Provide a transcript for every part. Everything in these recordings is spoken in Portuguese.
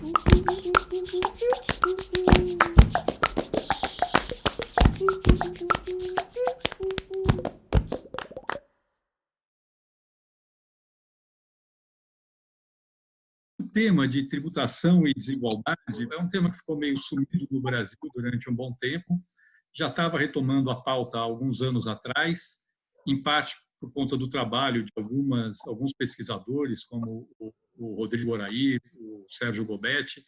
O tema de tributação e desigualdade é um tema que ficou meio sumido no Brasil durante um bom tempo. Já estava retomando a pauta há alguns anos atrás, em parte por conta do trabalho de alguns pesquisadores, como o Rodrigo Oraí, o Sérgio Gobetti,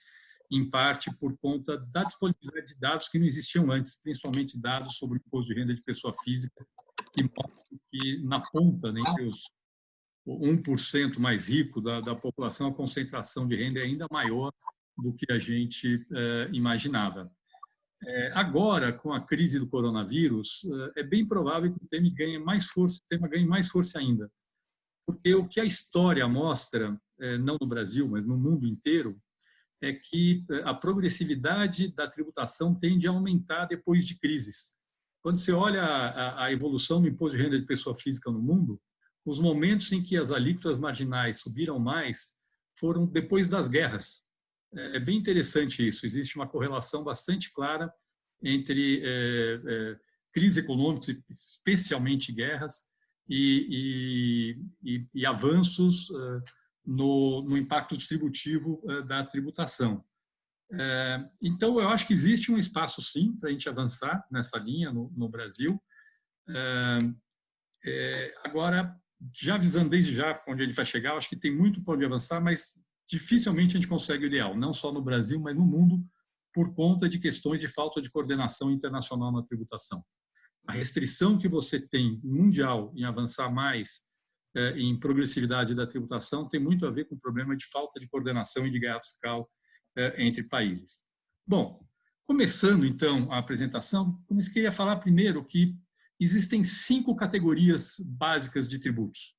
em parte por conta da disponibilidade de dados que não existiam antes, principalmente dados sobre o imposto de renda de pessoa física, que mostram que na ponta, né, entre os 1% mais rico da população, a concentração de renda é ainda maior do que a gente imaginava. Agora, com a crise do coronavírus, é bem provável que o tema ganhe mais força ainda, porque o que a história mostra, não no Brasil, mas no mundo inteiro, é que a progressividade da tributação tende a aumentar depois de crises. Quando você olha a evolução do imposto de renda de pessoa física no mundo, os momentos em que as alíquotas marginais subiram mais foram depois das guerras. É bem interessante isso. Existe uma correlação bastante clara entre crises econômicas, especialmente guerras, e avanços no impacto distributivo da tributação. Então, eu acho que existe um espaço, sim, para a gente avançar nessa linha no Brasil. Agora, já avisando desde já onde ele vai chegar, eu acho que tem muito para onde avançar, mas dificilmente a gente consegue o ideal, não só no Brasil, mas no mundo, por conta de questões de falta de coordenação internacional na tributação. A restrição que você tem mundial em avançar mais em progressividade da tributação tem muito a ver com o problema de falta de coordenação e de guerra fiscal entre países. Bom, começando então a apresentação, eu queria falar primeiro que existem 5 categorias básicas de tributos.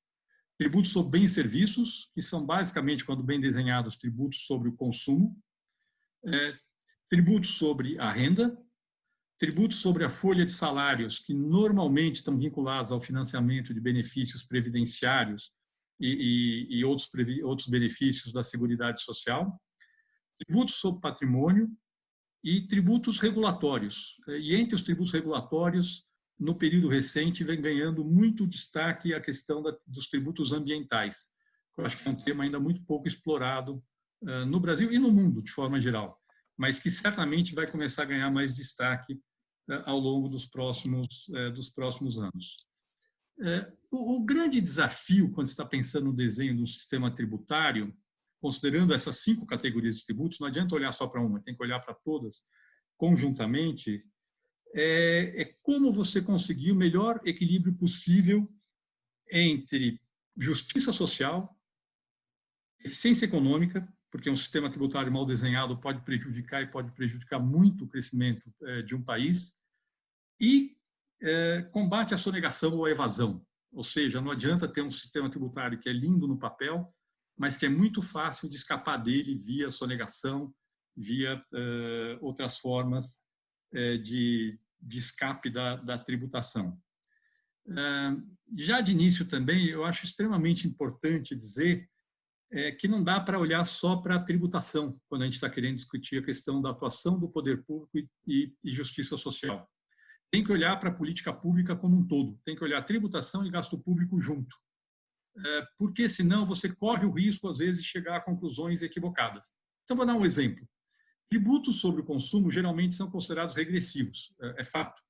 Tributos sobre bens e serviços, que são basicamente, quando bem desenhados, tributos sobre o consumo, tributos sobre a renda, tributos sobre a folha de salários, que normalmente estão vinculados ao financiamento de benefícios previdenciários e outros benefícios da Seguridade Social, tributos sobre patrimônio e tributos regulatórios. E entre os tributos regulatórios, no período recente, vem ganhando muito destaque a questão dos tributos ambientais. Eu acho que é um tema ainda muito pouco explorado no Brasil e no mundo, de forma geral, mas que certamente vai começar a ganhar mais destaque ao longo dos próximos anos. O grande desafio, quando você está pensando no desenho de um sistema tributário, considerando essas 5 categorias de tributos, não adianta olhar só para uma, tem que olhar para todas conjuntamente, é como você conseguir o melhor equilíbrio possível entre justiça social, eficiência econômica, porque um sistema tributário mal desenhado pode prejudicar muito o crescimento de um país, e combate à sonegação ou à evasão. Ou seja, não adianta ter um sistema tributário que é lindo no papel, mas que é muito fácil de escapar dele via sonegação, via outras formas de escape da tributação. Já de início também, eu acho extremamente importante dizer que não dá para olhar só para a tributação, quando a gente está querendo discutir a questão da atuação do poder público e justiça social. Tem que olhar para a política pública como um todo, tem que olhar tributação e gasto público junto, porque senão você corre o risco, às vezes, de chegar a conclusões equivocadas. Então, vou dar um exemplo. Tributos sobre o consumo geralmente são considerados regressivos, é fato.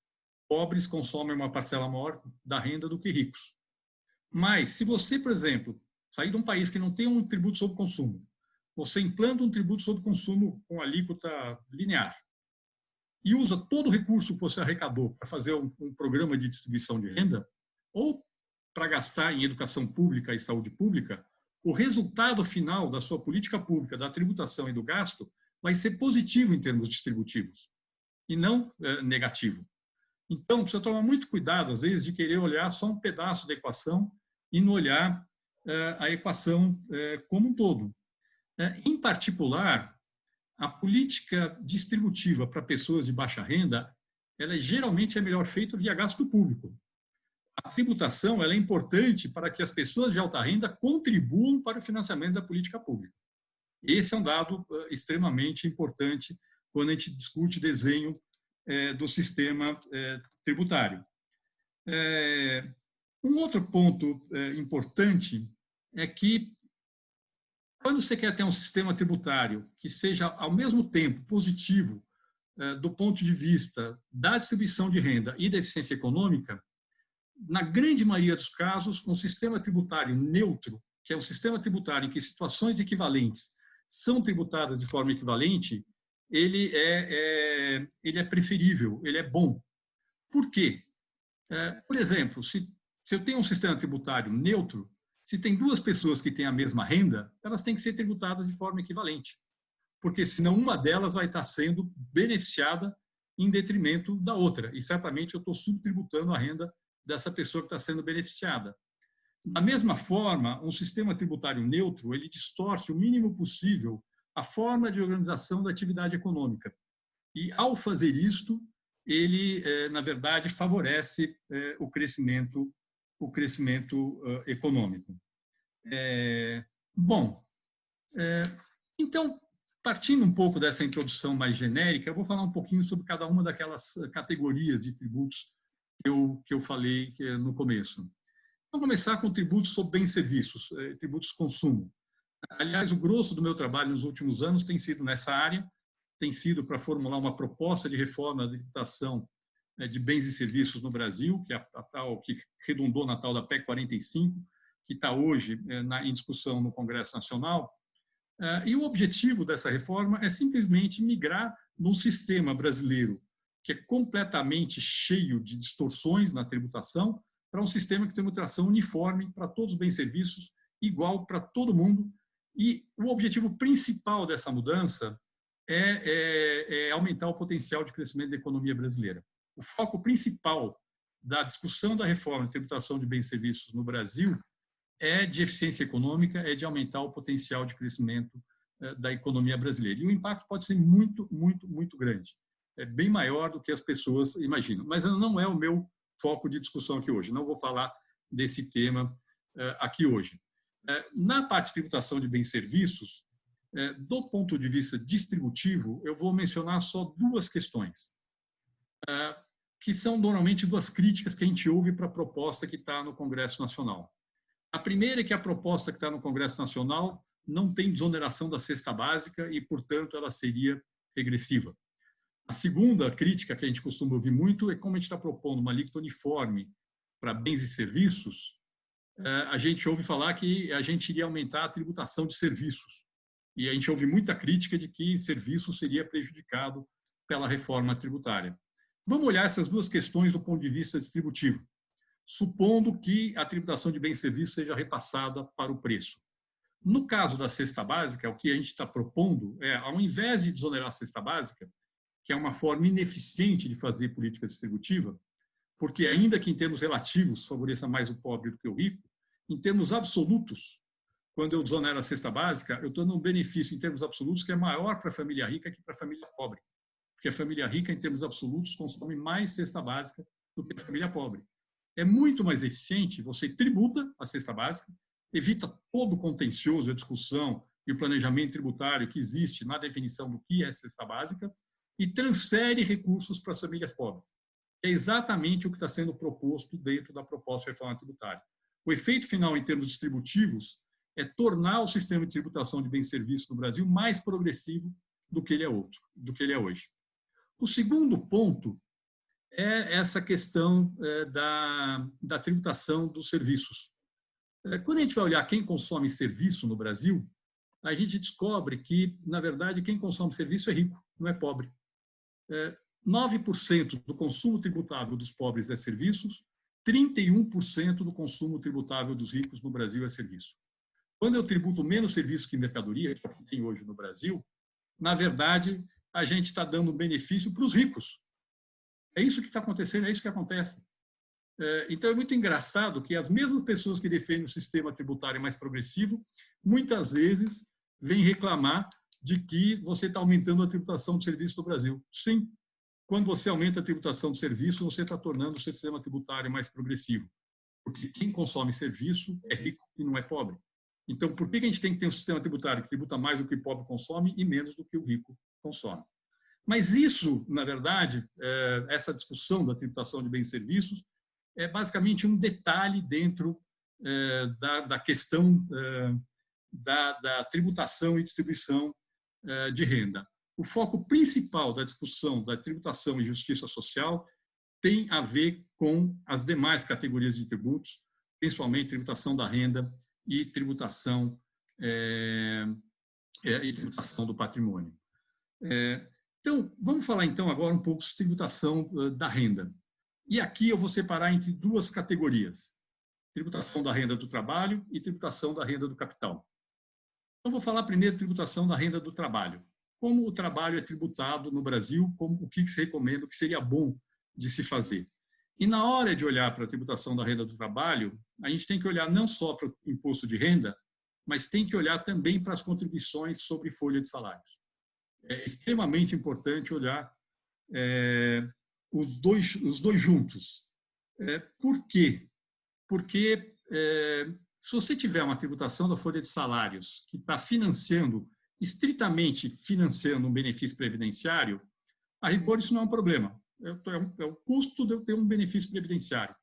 Pobres consomem uma parcela maior da renda do que ricos. Mas, se você, por exemplo, sair de um país que não tem um tributo sobre consumo, você implanta um tributo sobre consumo com alíquota linear e usa todo o recurso que você arrecadou para fazer um programa de distribuição de renda ou para gastar em educação pública e saúde pública, o resultado final da sua política pública, da tributação e do gasto, vai ser positivo em termos distributivos e não negativo. Então, precisa tomar muito cuidado, às vezes, de querer olhar só um pedaço da equação e não olhar a equação como um todo. Em particular, a política distributiva para pessoas de baixa renda, ela geralmente é melhor feita via gasto público. A tributação ela é importante para que as pessoas de alta renda contribuam para o financiamento da política pública. Esse é um dado extremamente importante quando a gente discute desenho do sistema tributário. Um outro ponto importante é que, quando você quer ter um sistema tributário que seja, ao mesmo tempo, positivo do ponto de vista da distribuição de renda e da eficiência econômica, na grande maioria dos casos, um sistema tributário neutro, que é um sistema tributário em que situações equivalentes são tributadas de forma equivalente, ele é preferível, ele é bom. Por quê? Por exemplo, se eu tenho um sistema tributário neutro, se tem duas pessoas que têm a mesma renda, elas têm que ser tributadas de forma equivalente, porque senão uma delas vai estar sendo beneficiada em detrimento da outra, e certamente eu estou subtributando a renda dessa pessoa que está sendo beneficiada. Da mesma forma, um sistema tributário neutro, ele distorce o mínimo possível a forma de organização da atividade econômica. E, ao fazer isto, ele, na verdade, favorece o crescimento econômico. Então, partindo um pouco dessa introdução mais genérica, eu vou falar um pouquinho sobre cada uma daquelas categorias de tributos que eu falei no começo. Vamos começar com tributos sobre bens e serviços, tributos de consumo. Aliás, o grosso do meu trabalho nos últimos anos tem sido nessa área, tem sido para formular uma proposta de reforma da tributação de bens e serviços no Brasil, que é a tal, que redundou na tal da PEC 45, que está hoje em discussão no Congresso Nacional. E o objetivo dessa reforma é simplesmente migrar num sistema brasileiro que é completamente cheio de distorções na tributação para um sistema que tem uma tributação uniforme para todos os bens e serviços, igual para todo mundo. E o objetivo principal dessa mudança é aumentar o potencial de crescimento da economia brasileira. O foco principal da discussão da reforma de tributação de bens e serviços no Brasil é de eficiência econômica, é de aumentar o potencial de crescimento da economia brasileira. E o impacto pode ser muito, muito, muito grande. É bem maior do que as pessoas imaginam. Mas não é o meu foco de discussão aqui hoje. Não vou falar desse tema aqui hoje. Na parte de tributação de bens e serviços, do ponto de vista distributivo, eu vou mencionar só duas questões, que são normalmente duas críticas que a gente ouve para a proposta que está no Congresso Nacional. A primeira é que a proposta que está no Congresso Nacional não tem desoneração da cesta básica e, portanto, ela seria regressiva. A segunda crítica que a gente costuma ouvir muito é como a gente está propondo uma alíquota uniforme para bens e serviços, a gente ouve falar que a gente iria aumentar a tributação de serviços. E a gente ouve muita crítica de que serviço seria prejudicado pela reforma tributária. Vamos olhar essas duas questões do ponto de vista distributivo, supondo que a tributação de bens e serviços seja repassada para o preço. No caso da cesta básica, o que a gente está propondo é, ao invés de desonerar a cesta básica, que é uma forma ineficiente de fazer política distributiva, porque ainda que em termos relativos favoreça mais o pobre do que o rico, em termos absolutos, quando eu desonero a cesta básica, eu estou num benefício em termos absolutos que é maior para a família rica que para a família pobre. Porque a família rica, em termos absolutos, consome mais cesta básica do que a família pobre. É muito mais eficiente, você tributa a cesta básica, evita todo o contencioso, a discussão e o planejamento tributário que existe na definição do que é cesta básica e transfere recursos para as famílias pobres. É exatamente o que está sendo proposto dentro da proposta de reforma tributária. O efeito final, em termos distributivos, é tornar o sistema de tributação de bens e serviços no Brasil mais progressivo do que ele é hoje. O segundo ponto é essa questão da tributação dos serviços. Quando a gente vai olhar quem consome serviço no Brasil, a gente descobre que, na verdade, quem consome serviço é rico, não é pobre. 9% do consumo tributável dos pobres é serviços, 31% do consumo tributável dos ricos no Brasil é serviço. Quando eu tributo menos serviço que mercadoria, que é o que tem hoje no Brasil, na verdade, a gente está dando benefício para os ricos. É isso que está acontecendo, é isso que acontece. Então, é muito engraçado que as mesmas pessoas que defendem o sistema tributário mais progressivo, muitas vezes, vêm reclamar de que você está aumentando a tributação de serviço no Brasil. Sim, quando você aumenta a tributação de serviço, você está tornando o sistema tributário mais progressivo. Porque quem consome serviço é rico e não é pobre. Então, por que a gente tem que ter um sistema tributário que tributa mais do que o pobre consome e menos do que o rico consome? Mas isso, na verdade, essa discussão da tributação de bens e serviços é basicamente um detalhe dentro da questão da tributação e distribuição de renda. O foco principal da discussão da tributação e justiça social tem a ver com as demais categorias de tributos, principalmente tributação da renda e tributação do patrimônio. Então, vamos falar então agora um pouco sobre tributação da renda. E aqui eu vou separar entre duas categorias: tributação da renda do trabalho e tributação da renda do capital. Então, vou falar primeiro tributação da renda do trabalho. Como o trabalho é tributado no Brasil, o que se recomenda, o que seria bom de se fazer. E na hora de olhar para a tributação da renda do trabalho, a gente tem que olhar não só para o imposto de renda, mas tem que olhar também para as contribuições sobre folha de salários. É extremamente importante olhar os dois juntos. Por quê? Porque se você tiver uma tributação da folha de salários que está estritamente financiando um benefício previdenciário, a rigor isso não é um problema. É o custo de eu ter um benefício previdenciário.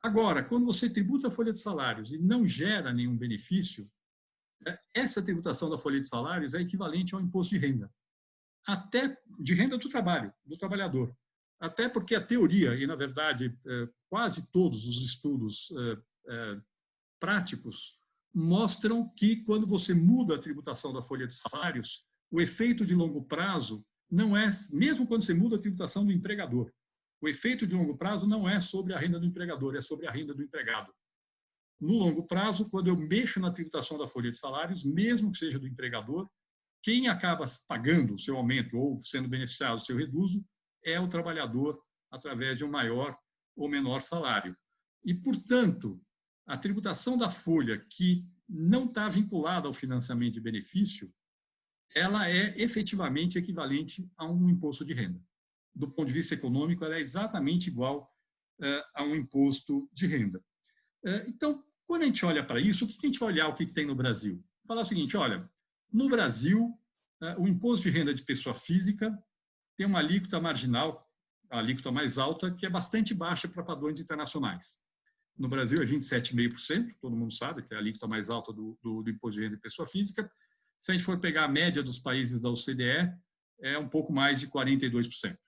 Agora, quando você tributa a folha de salários e não gera nenhum benefício, essa tributação da folha de salários é equivalente ao imposto de renda. Até de renda do trabalho, do trabalhador. Até porque a teoria, e na verdade quase todos os estudos práticos, mostram que quando você muda a tributação da folha de salários, o efeito de longo prazo não é, mesmo quando você muda a tributação do empregador, o efeito de longo prazo não é sobre a renda do empregador, é sobre a renda do empregado. No longo prazo, quando eu mexo na tributação da folha de salários, mesmo que seja do empregador, quem acaba pagando o seu aumento ou sendo beneficiado do seu reduzo é o trabalhador através de um maior ou menor salário. E, portanto, a tributação da folha que não está vinculada ao financiamento de benefício, ela é efetivamente equivalente a um imposto de renda. Do ponto de vista econômico, ela é exatamente igual a um imposto de renda. Então, quando a gente olha para isso, o que a gente vai olhar o que tem no Brasil? Falar o seguinte, olha, no Brasil, o imposto de renda de pessoa física tem uma alíquota marginal, a alíquota mais alta, que é bastante baixa para padrões internacionais. No Brasil é 27,5%, todo mundo sabe que é a alíquota mais alta do imposto de renda de pessoa física. Se a gente for pegar a média dos países da OCDE, é um pouco mais de 42%.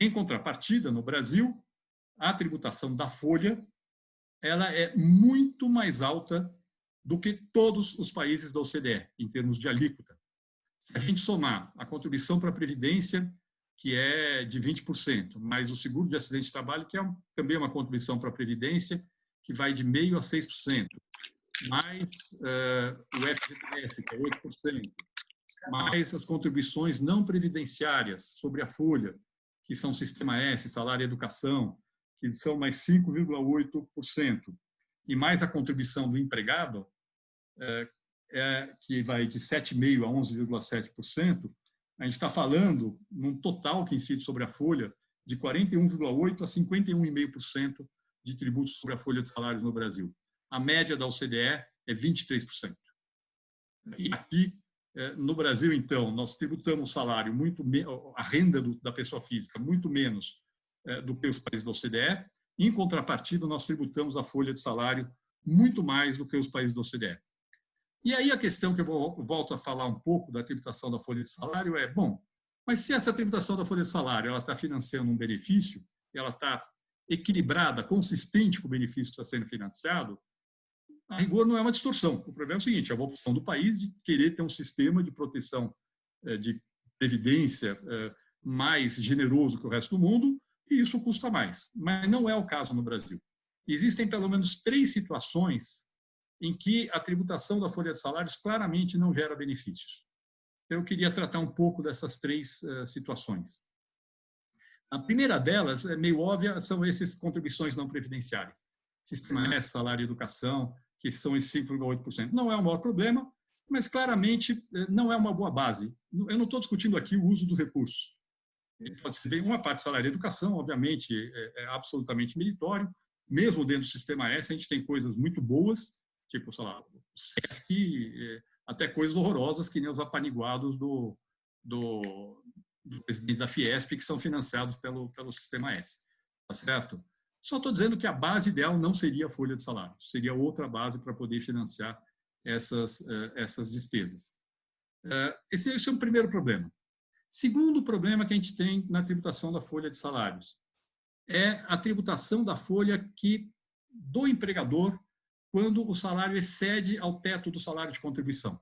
Em contrapartida, no Brasil, a tributação da folha ela é muito mais alta do que todos os países da OCDE, em termos de alíquota. Se a gente somar a contribuição para a Previdência, que é de 20%, mais o seguro de acidente de trabalho, que é também uma contribuição para a Previdência, que vai de 0,5% a 6%, mais o FGTS, que é 8%, mais as contribuições não previdenciárias sobre a folha, que são Sistema S, Salário e Educação, que são mais 5,8%, e mais a contribuição do empregado, que vai de 7,5% a 11,7%, a gente está falando, num total que incide sobre a folha, de 41,8% a 51,5% de tributos sobre a folha de salários no Brasil. A média da OCDE é 23%. E aqui, no Brasil, então, nós tributamos o salário, a renda da pessoa física, muito menos do que os países da OCDE. Em contrapartida, nós tributamos a folha de salário muito mais do que os países da OCDE. E aí a questão que eu volto a falar um pouco da tributação da folha de salário é, bom, mas se essa tributação da folha de salário ela está financiando um benefício, ela está equilibrada, consistente com o benefício que está sendo financiado, a rigor não é uma distorção. O problema é o seguinte, é uma opção do país de querer ter um sistema de proteção de previdência mais generoso que o resto do mundo, e isso custa mais. Mas não é o caso no Brasil. Existem pelo menos 3 situações em que a tributação da folha de salários claramente não gera benefícios. Eu queria tratar um pouco dessas 3 situações. A primeira delas, é meio óbvia, são essas contribuições não previdenciárias. Sistema S, Salário e Educação, que são esses 5,8%. Não é o maior problema, mas claramente não é uma boa base. Eu não estou discutindo aqui o uso dos recursos. Pode ser bem uma parte salário e educação, obviamente, é absolutamente meritório. Mesmo dentro do sistema S, a gente tem coisas muito boas, tipo, sei lá, SESC, até coisas horrorosas que nem os apaniguados do presidente da Fiesp, que são financiados pelo Sistema S. Tá certo? Só estou dizendo que a base ideal não seria a folha de salário, seria outra base para poder financiar essas despesas. Esse é o primeiro problema. Segundo problema que a gente tem na tributação da folha de salários é a tributação da folha do empregador quando o salário excede ao teto do salário de contribuição.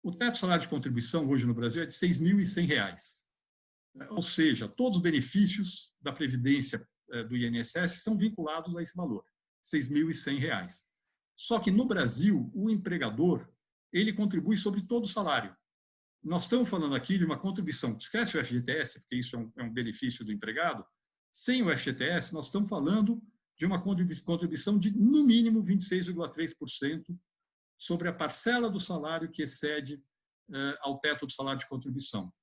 O teto do salário de contribuição hoje no Brasil é de R$ 6.100. Ou seja, todos os benefícios da Previdência do INSS são vinculados a esse valor, R$ 6.100. Só que no Brasil, o empregador, ele contribui sobre todo o salário. Nós estamos falando aqui de uma contribuição, esquece o FGTS, porque isso é um benefício do empregado. Sem o FGTS, nós estamos falando de uma contribuição de, no mínimo, 26,3% sobre a parcela do salário que excede ao teto do salário de contribuição.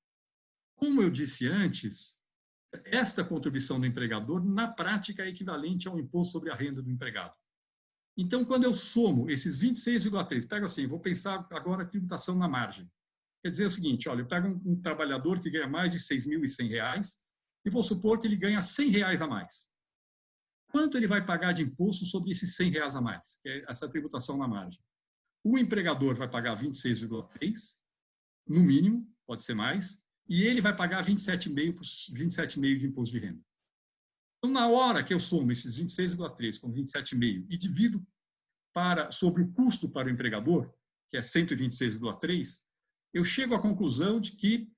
Como eu disse antes, esta contribuição do empregador, na prática, é equivalente ao imposto sobre a renda do empregado. Então, quando eu somo esses 26,3%, pego assim, vou pensar agora a tributação na margem. Quer dizer o seguinte, olha, eu pego um trabalhador que ganha mais de R$ 6.100 e vou supor que ele ganha R$ 100 a mais. Quanto ele vai pagar de imposto sobre esses R$ 100 a mais? Que é essa tributação na margem. O empregador vai pagar 26,3%, no mínimo, pode ser mais, e ele vai pagar 27,5% de imposto de renda. Então, na hora que eu somo esses 26,3% com 27,5% e divido sobre o custo para o empregador, que é 126,3%, eu chego à conclusão de que,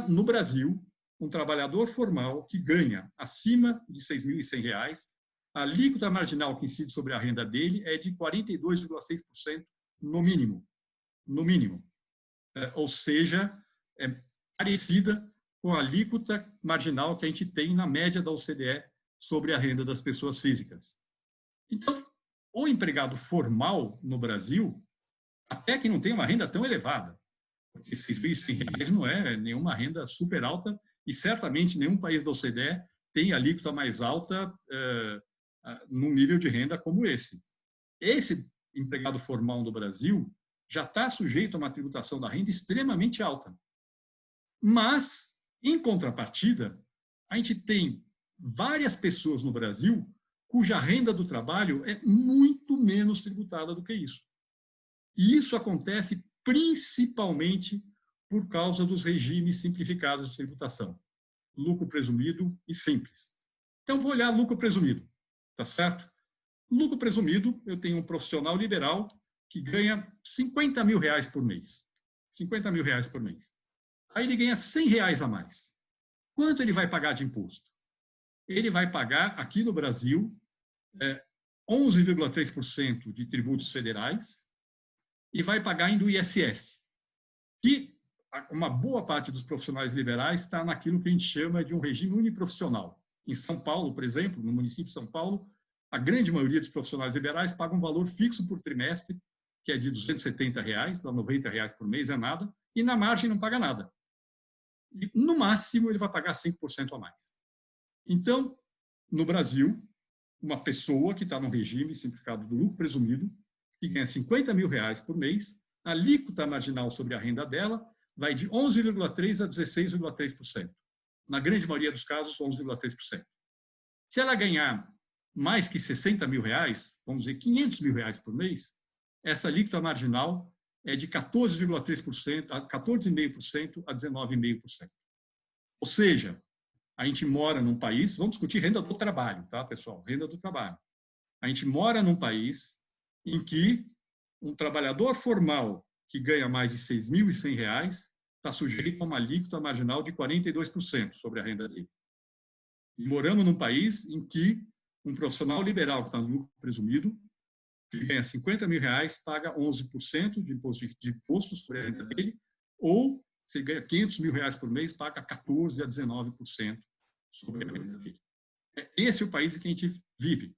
no Brasil, um trabalhador formal que ganha acima de R$ 6.100, a alíquota marginal que incide sobre a renda dele é de 42,6% no mínimo. No mínimo. Ou seja, é parecida com a alíquota marginal que a gente tem na média da OCDE sobre a renda das pessoas físicas. Então, o empregado formal no Brasil, até que não tem uma renda tão elevada, porque R$ 6.100 não é nenhuma renda super alta e certamente nenhum país da OCDE tem alíquota mais alta num nível de renda como esse. Esse empregado formal no Brasil já está sujeito a uma tributação da renda extremamente alta. Mas, em contrapartida, a gente tem várias pessoas no Brasil cuja renda do trabalho é muito menos tributada do que isso. E isso acontece principalmente por causa dos regimes simplificados de tributação. Lucro presumido e simples. Então, vou olhar lucro presumido, tá certo? Lucro presumido, eu tenho um profissional liberal que ganha R$ 50 mil por mês. R$ 50 mil por mês. Aí ele ganha R$ 100 a mais. Quanto ele vai pagar de imposto? Ele vai pagar, aqui no Brasil, 11,3% de tributos federais e vai pagar ainda o ISS. E uma boa parte dos profissionais liberais está naquilo que a gente chama de um regime uniprofissional. Em São Paulo, por exemplo, no município de São Paulo, a grande maioria dos profissionais liberais pagam um valor fixo por trimestre, que é de R$ 270, dá R$ 90 por mês, é nada, e na margem não paga nada. E, no máximo, ele vai pagar 5% a mais. Então, no Brasil, uma pessoa que está no regime simplificado do lucro presumido, que ganha R$ 50 mil por mês, a alíquota marginal sobre a renda dela vai de 11,3% a 16,3%. Na grande maioria dos casos, 11,3%. Se ela ganhar mais que R$ 60 mil, vamos dizer, R$ 500 mil por mês, essa alíquota marginal é de 14,3% a 14,5% a 19,5%. Ou seja, a gente mora num país, vamos discutir renda do trabalho, tá, pessoal? Renda do trabalho. A gente mora num país em que um trabalhador formal que ganha mais de R$ 6.100 está sujeito a uma alíquota marginal de 42% sobre a renda dele. E moramos num país em que um profissional liberal que está no lucro presumido, que ganha R$ 50 mil, paga 11% de imposto sobre a renda dele, ou se ele ganha R$ 500 mil por mês, paga 14% a 19% sobre a renda dele. Esse é o país em que a gente vive.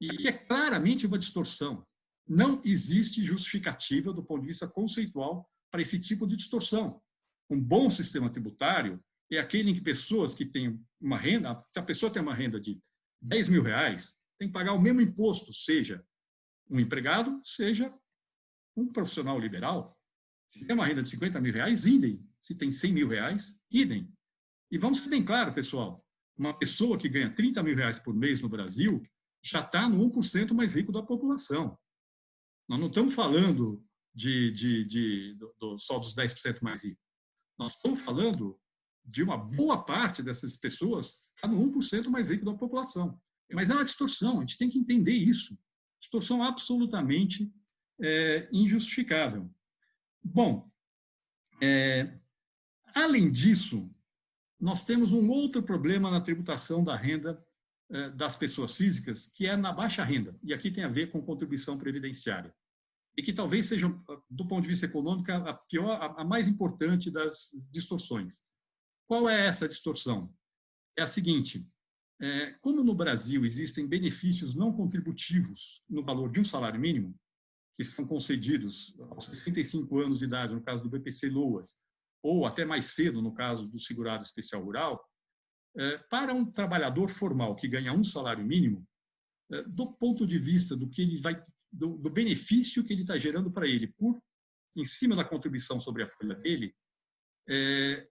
E é claramente uma distorção. Não existe justificativa do ponto de vista conceitual para esse tipo de distorção. Um bom sistema tributário é aquele em que pessoas que têm uma renda, se a pessoa tem uma renda de R$ 10 mil, tem que pagar o mesmo imposto, seja um empregado, seja Um profissional liberal, se tem uma renda de 50 mil reais, idem. Se tem 100 mil reais, idem. E vamos ser bem claro, pessoal, uma pessoa que ganha 30 mil reais por mês no Brasil já está no 1% mais rico da população. Nós não estamos falando só dos 10% mais ricos. Nós estamos falando de uma boa parte dessas pessoas está no 1% mais rico da população. Mas é uma distorção, a gente tem que entender isso. Distorção absolutamente injustificável. Bom, além disso, nós temos um outro problema na tributação da renda das pessoas físicas, que é na baixa renda. E aqui tem a ver com contribuição previdenciária. E que talvez seja, do ponto de vista econômico, a mais importante das distorções. Qual é essa distorção? É a seguinte: como no Brasil existem benefícios não contributivos no valor de um salário mínimo, que são concedidos aos 65 anos de idade, no caso do BPC-Loas, ou até mais cedo, no caso do segurado especial rural, para um trabalhador formal que ganha um salário mínimo, do ponto de vista do que ele do benefício que ele está gerando para ele, em cima da contribuição sobre a folha dele,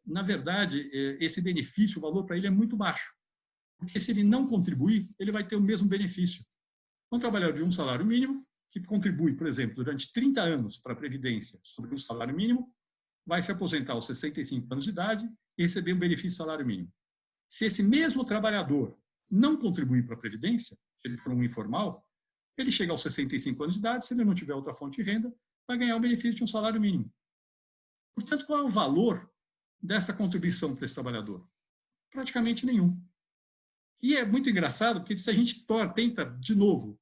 na verdade, esse benefício, o valor para ele é muito baixo. Porque se ele não contribuir, ele vai ter o mesmo benefício. Um trabalhador de um salário mínimo, que contribui, por exemplo, durante 30 anos para a Previdência sobre um salário mínimo, vai se aposentar aos 65 anos de idade e receber um benefício de salário mínimo. Se esse mesmo trabalhador não contribuir para a Previdência, se ele for um informal, ele chega aos 65 anos de idade, se ele não tiver outra fonte de renda, vai ganhar o benefício de um salário mínimo. Portanto, qual é o valor dessa contribuição para esse trabalhador? Praticamente nenhum. E é muito engraçado, porque se a gente tenta, de novo,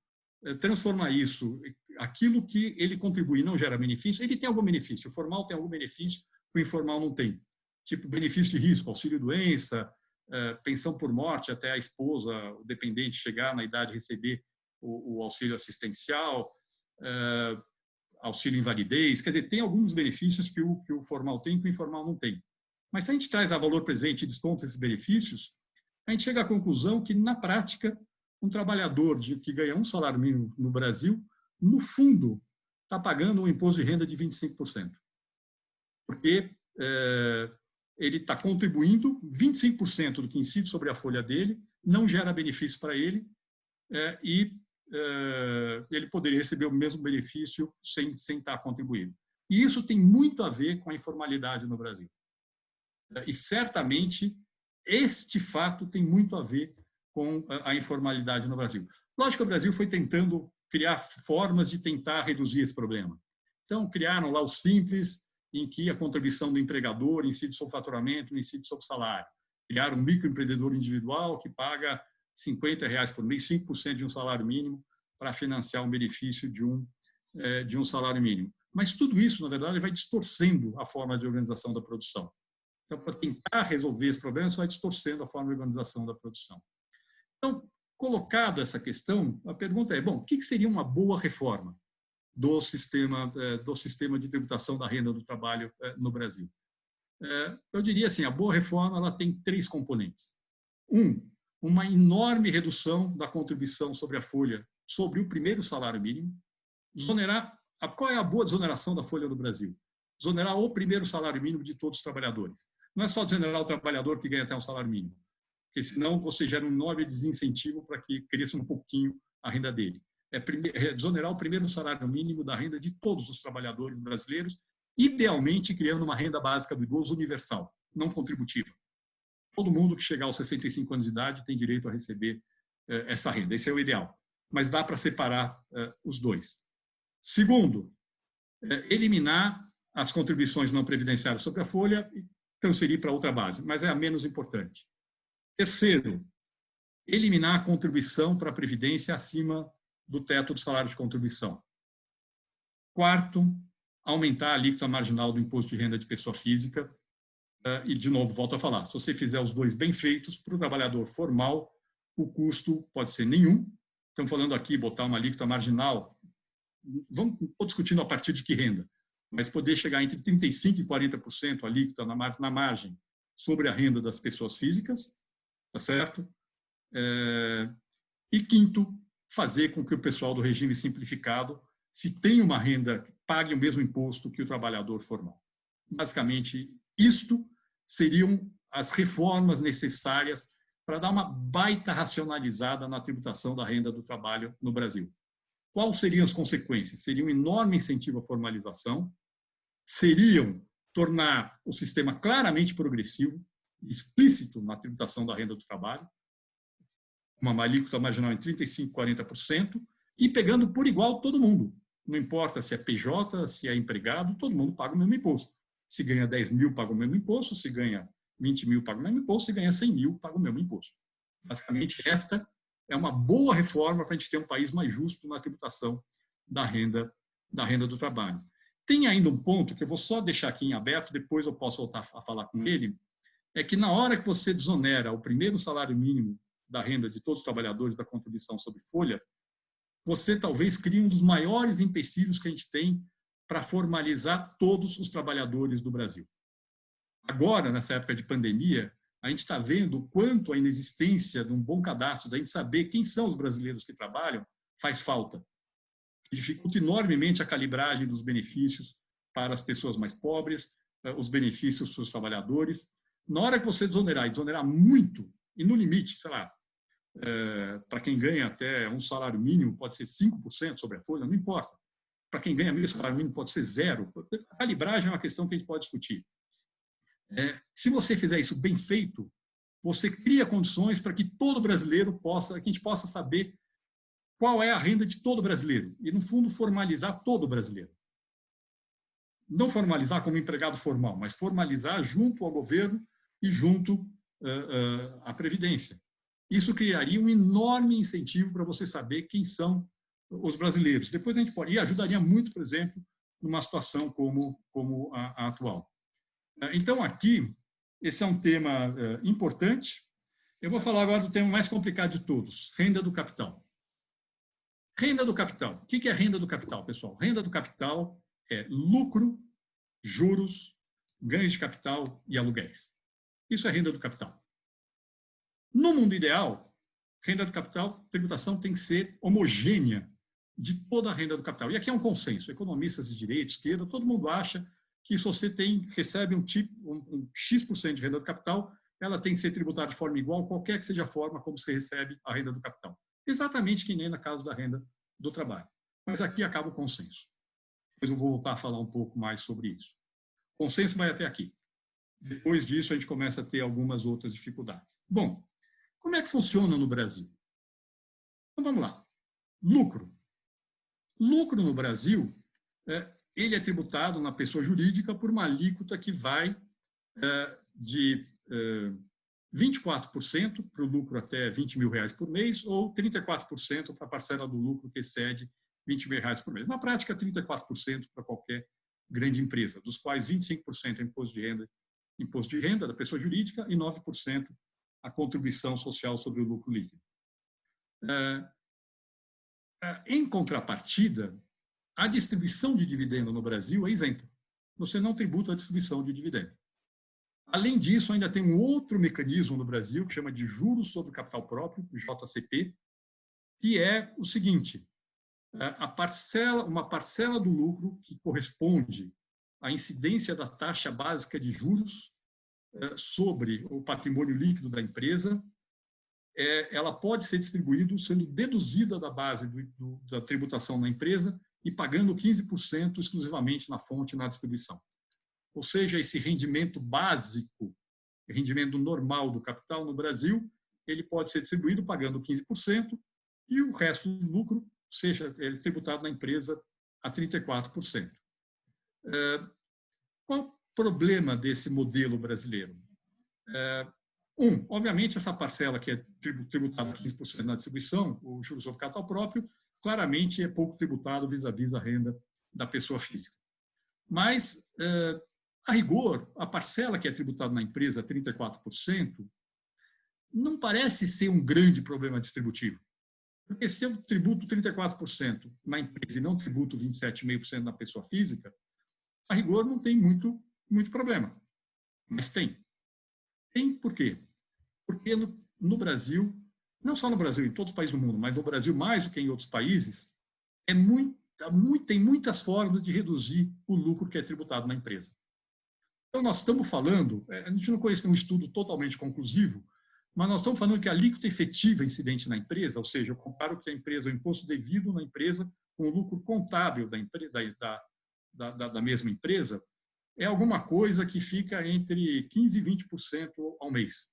transformar isso, aquilo que ele contribui e não gera benefício, ele tem algum benefício. O formal tem algum benefício, o informal não tem. Tipo, benefício de risco, auxílio-doença, pensão por morte, até a esposa, o dependente, chegar na idade de receber o auxílio assistencial, auxílio-invalidez. Quer dizer, tem alguns benefícios que o formal tem que o informal não tem. Mas se a gente traz a valor presente e desconta esses benefícios, a gente chega à conclusão que, na prática, um trabalhador que ganha um salário mínimo no Brasil, no fundo, está pagando um imposto de renda de 25%. Porque ele está contribuindo 25% do que incide sobre a folha dele, não gera benefício para ele, e ele poderia receber o mesmo benefício sem estar contribuindo. E isso tem muito a ver com a informalidade no Brasil. E, certamente, este fato tem muito a ver com a informalidade no Brasil. Lógico que o Brasil foi tentando criar formas de tentar reduzir esse problema. Então, criaram lá o Simples, em que a contribuição do empregador incide sobre o faturamento, incide sobre o salário. Criaram um microempreendedor individual que paga R$50 por mês, 5% de um salário mínimo, para financiar um benefício de um salário mínimo. Mas tudo isso, na verdade, vai distorcendo a forma de organização da produção. Então, para tentar resolver esse problema, isso vai distorcendo a forma de organização da produção. Então, colocado essa questão, a pergunta é, bom, o que seria uma boa reforma do sistema de tributação da renda do trabalho no Brasil? Eu diria assim, a boa reforma ela tem 3 componentes. Uma enorme redução da contribuição sobre a folha sobre o primeiro salário mínimo. Qual é a boa desoneração da folha no Brasil? Desonerar o primeiro salário mínimo de todos os trabalhadores. Não é só desonerar o trabalhador que ganha até um salário mínimo, porque senão você gera um enorme desincentivo para que cresça um pouquinho a renda dele. Desonerar o primeiro salário mínimo da renda de todos os trabalhadores brasileiros, idealmente criando uma renda básica do idoso universal, não contributiva. Todo mundo que chegar aos 65 anos de idade tem direito a receber essa renda. Esse é o ideal. Mas dá para separar os dois. Segundo, eliminar as contribuições não previdenciárias sobre a folha e transferir para outra base, mas é a menos importante. Terceiro, eliminar a contribuição para a Previdência acima do teto do salário de contribuição. Quarto, aumentar a alíquota marginal do imposto de renda de pessoa física. E, de novo, volto a falar, se você fizer os dois bem feitos, para o trabalhador formal, o custo pode ser nenhum. Estamos falando aqui, botar uma alíquota marginal, estou discutindo a partir de que renda, mas poder chegar entre 35% e 40% alíquota na margem sobre a renda das pessoas físicas, tá certo? E quinto, fazer com que o pessoal do regime simplificado se tem uma renda que pague o mesmo imposto que o trabalhador formal. Basicamente, isto seriam as reformas necessárias para dar uma baita racionalizada na tributação da renda do trabalho no Brasil. Quais seriam as consequências? Seria um enorme incentivo à formalização, seriam tornar o sistema claramente progressivo, explícito na tributação da renda do trabalho, uma alíquota marginal em 35%, 40%, e pegando por igual todo mundo. Não importa se é PJ, se é empregado, todo mundo paga o mesmo imposto. Se ganha 10 mil, paga o mesmo imposto, se ganha 20 mil, paga o mesmo imposto, se ganha 100 mil, paga o mesmo imposto. Basicamente, esta é uma boa reforma para a gente ter um país mais justo na tributação da renda do trabalho. Tem ainda um ponto que eu vou só deixar aqui em aberto, depois eu posso voltar a falar com ele, é que na hora que você desonera o primeiro salário mínimo da renda de todos os trabalhadores da contribuição sobre folha, você talvez crie um dos maiores empecilhos que a gente tem para formalizar todos os trabalhadores do Brasil. Agora, nessa época de pandemia, a gente está vendo o quanto a inexistência de um bom cadastro, da gente saber quem são os brasileiros que trabalham, faz falta. Dificulta enormemente a calibragem dos benefícios para as pessoas mais pobres, os benefícios para os trabalhadores. Na hora que você desonerar, e desonerar muito, e no limite, sei lá, para quem ganha até um salário mínimo, pode ser 5% sobre a folha, não importa. Para quem ganha meio salário mínimo, pode ser 0%. A calibragem é uma questão que a gente pode discutir. Se você fizer isso bem feito, você cria condições para que todo brasileiro possa, que a gente possa saber qual é a renda de todo brasileiro. E, no fundo, formalizar todo brasileiro. Não formalizar como empregado formal, mas formalizar junto ao governo e junto à Previdência. Isso criaria um enorme incentivo para você saber quem são os brasileiros. Depois a gente pode, e ajudaria muito, por exemplo, numa situação como a atual. Então, aqui, esse é um tema importante. Eu vou falar agora do tema mais complicado de todos, renda do capital. Renda do capital. O que é renda do capital, pessoal? Renda do capital é lucro, juros, ganhos de capital e aluguéis. Isso é renda do capital. No mundo ideal, renda do capital, tributação tem que ser homogênea de toda a renda do capital. E aqui é um consenso. Economistas de direita, esquerda, todo mundo acha que se você recebe um X% de renda do capital, ela tem que ser tributada de forma igual, qualquer que seja a forma como você recebe a renda do capital. Exatamente que nem no caso da renda do trabalho. Mas aqui acaba o consenso. Depois eu vou voltar a falar um pouco mais sobre isso. O consenso vai até aqui. Depois disso, a gente começa a ter algumas outras dificuldades. Bom, como é que funciona no Brasil? Então, vamos lá. Lucro. Lucro no Brasil, ele é tributado na pessoa jurídica por uma alíquota que vai de 24% para o lucro até R$20 mil por mês ou 34% para a parcela do lucro que excede R$20 mil por mês. Na prática, 34% para qualquer grande empresa, dos quais 25% é imposto de renda da pessoa jurídica e 9% a contribuição social sobre o lucro líquido. Em contrapartida, a distribuição de dividendo no Brasil é isenta. Você não tributa a distribuição de dividendo. Além disso, ainda tem um outro mecanismo no Brasil que chama de juros sobre capital próprio, JCP, que é o seguinte: uma parcela do lucro que corresponde à incidência da taxa básica de juros sobre o patrimônio líquido da empresa, ela pode ser distribuída sendo deduzida da base da tributação na empresa e pagando 15% exclusivamente na fonte, na distribuição. Ou seja, esse rendimento básico, rendimento normal do capital no Brasil, ele pode ser distribuído pagando 15% e o resto do lucro, seja ele tributado na empresa a 34%. Qual o problema desse modelo brasileiro? Obviamente, essa parcela que é tributada 15% na distribuição, o juros sobre capital próprio, claramente é pouco tributado vis-à-vis a renda da pessoa física. Mas, a rigor, a parcela que é tributada na empresa, 34%, não parece ser um grande problema distributivo. Porque se eu tributo 34% na empresa e não tributo 27,5% na pessoa física, a rigor não tem muito problema. Mas tem. Tem por quê? Porque no Brasil, não só no Brasil, em todos os países do mundo, mas no Brasil mais do que em outros países, é muito tem muitas formas de reduzir o lucro que é tributado na empresa. Então, nós estamos falando, a gente não conhece um estudo totalmente conclusivo, mas nós estamos falando que a alíquota efetiva incidente na empresa, ou seja, eu comparo que a empresa, o imposto devido na empresa com o lucro contábil da mesma empresa, é alguma coisa que fica entre 15% e 20% ao mês.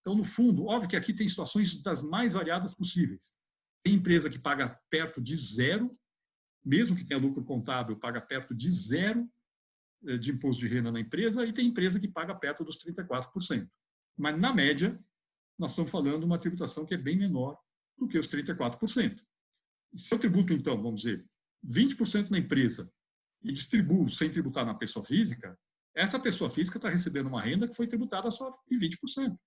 Então, no fundo, óbvio que aqui tem situações das mais variadas possíveis. Tem empresa que paga perto de zero, mesmo que tenha lucro contábil, paga perto de zero de imposto de renda na empresa, e tem empresa que paga perto dos 34%. Mas, na média, nós estamos falando de uma tributação que é bem menor do que os 34%. E se eu tributo, então, vamos dizer, 20% na empresa e distribuo sem tributar na pessoa física, essa pessoa física está recebendo uma renda que foi tributada só em 20%.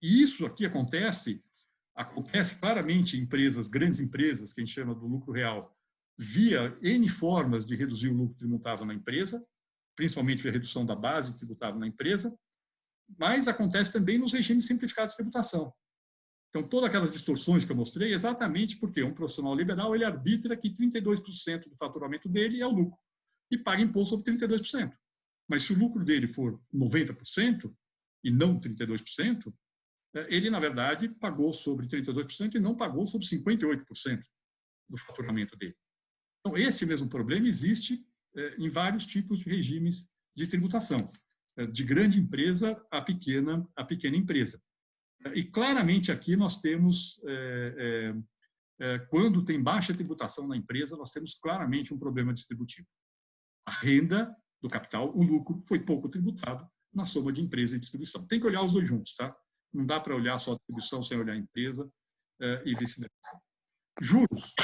E isso aqui acontece claramente em empresas, grandes empresas, que a gente chama do lucro real, via N formas de reduzir o lucro tributável na empresa, principalmente a redução da base tributável na empresa, mas acontece também nos regimes simplificados de tributação. Então, todas aquelas distorções que eu mostrei, exatamente porque um profissional liberal ele arbitra que 32% do faturamento dele é o lucro e paga imposto sobre 32%. Mas se o lucro dele for 90% e não 32%, ele, na verdade, pagou sobre 32% e não pagou sobre 58% do faturamento dele. Então, esse mesmo problema existe em vários tipos de regimes de tributação, de grande empresa a pequena empresa. E, claramente, aqui nós temos, quando tem baixa tributação na empresa, nós temos claramente um problema distributivo. A renda do capital, o lucro, foi pouco tributado na soma de empresa e distribuição. Tem que olhar os dois juntos, tá? Não dá para olhar só a distribuição sem olhar a empresa e vice-versa. Juros.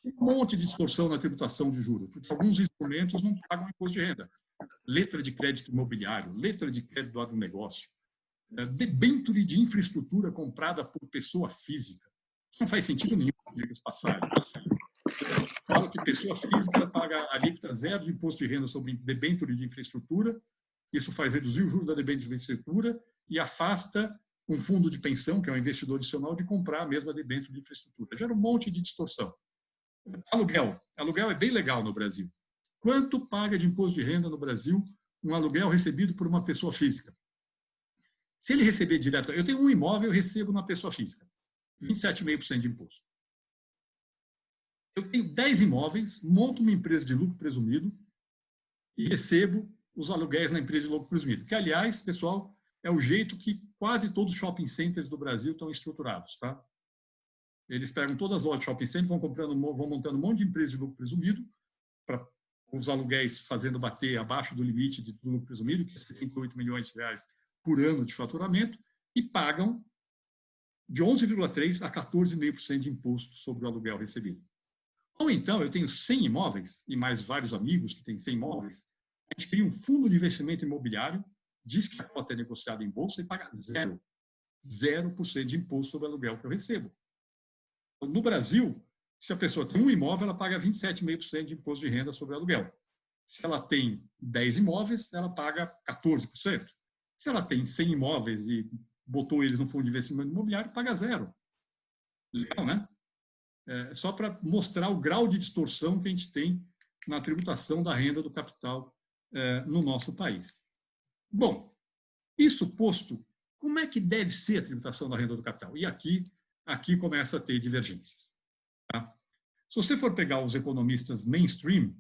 Tem um monte de distorção na tributação de juros, porque alguns instrumentos não pagam imposto de renda. Letra de crédito imobiliário, letra de crédito do agronegócio, debênture de infraestrutura comprada por pessoa física. Não faz sentido nenhum, diga-se de passagem. Fala que pessoa física paga alíquota zero de imposto de renda sobre debênture de infraestrutura, isso faz reduzir o juro da debênture de infraestrutura e afasta um fundo de pensão, que é um investidor adicional, de comprar a mesma debênture de infraestrutura. Gera um monte de distorção. Aluguel. Aluguel é bem legal no Brasil. Quanto paga de imposto de renda no Brasil um aluguel recebido por uma pessoa física? Se ele receber direto, eu tenho um imóvel, eu recebo uma pessoa física, 27,5% de imposto. Eu tenho 10 imóveis, monto uma empresa de lucro presumido e recebo os aluguéis na empresa de lucro presumido. Que, aliás, pessoal, é o jeito que quase todos os shopping centers do Brasil estão estruturados, tá? Eles pegam todas as lojas de shopping center, vão montando um monte de empresas de lucro presumido, para os aluguéis fazendo bater abaixo do limite de lucro presumido, que é 78 milhões de reais por ano de faturamento, e pagam de 11,3% a 14,5% de imposto sobre o aluguel recebido. Ou então, eu tenho 100 imóveis, e mais vários amigos que têm 100 imóveis, a gente cria um fundo de investimento imobiliário, diz que a cota é negociada em bolsa e paga 0% de imposto sobre o aluguel que eu recebo. No Brasil, se a pessoa tem um imóvel, ela paga 27,5% de imposto de renda sobre o aluguel. Se ela tem 10 imóveis, ela paga 14%. Se ela tem 100 imóveis e botou eles no fundo de investimento imobiliário, paga 0%. Legal, né? Só para mostrar o grau de distorção que a gente tem na tributação da renda do capital no nosso país. Bom, isso posto, como é que deve ser a tributação da renda do capital? E aqui começa a ter divergências. Tá? Se você for pegar os economistas mainstream,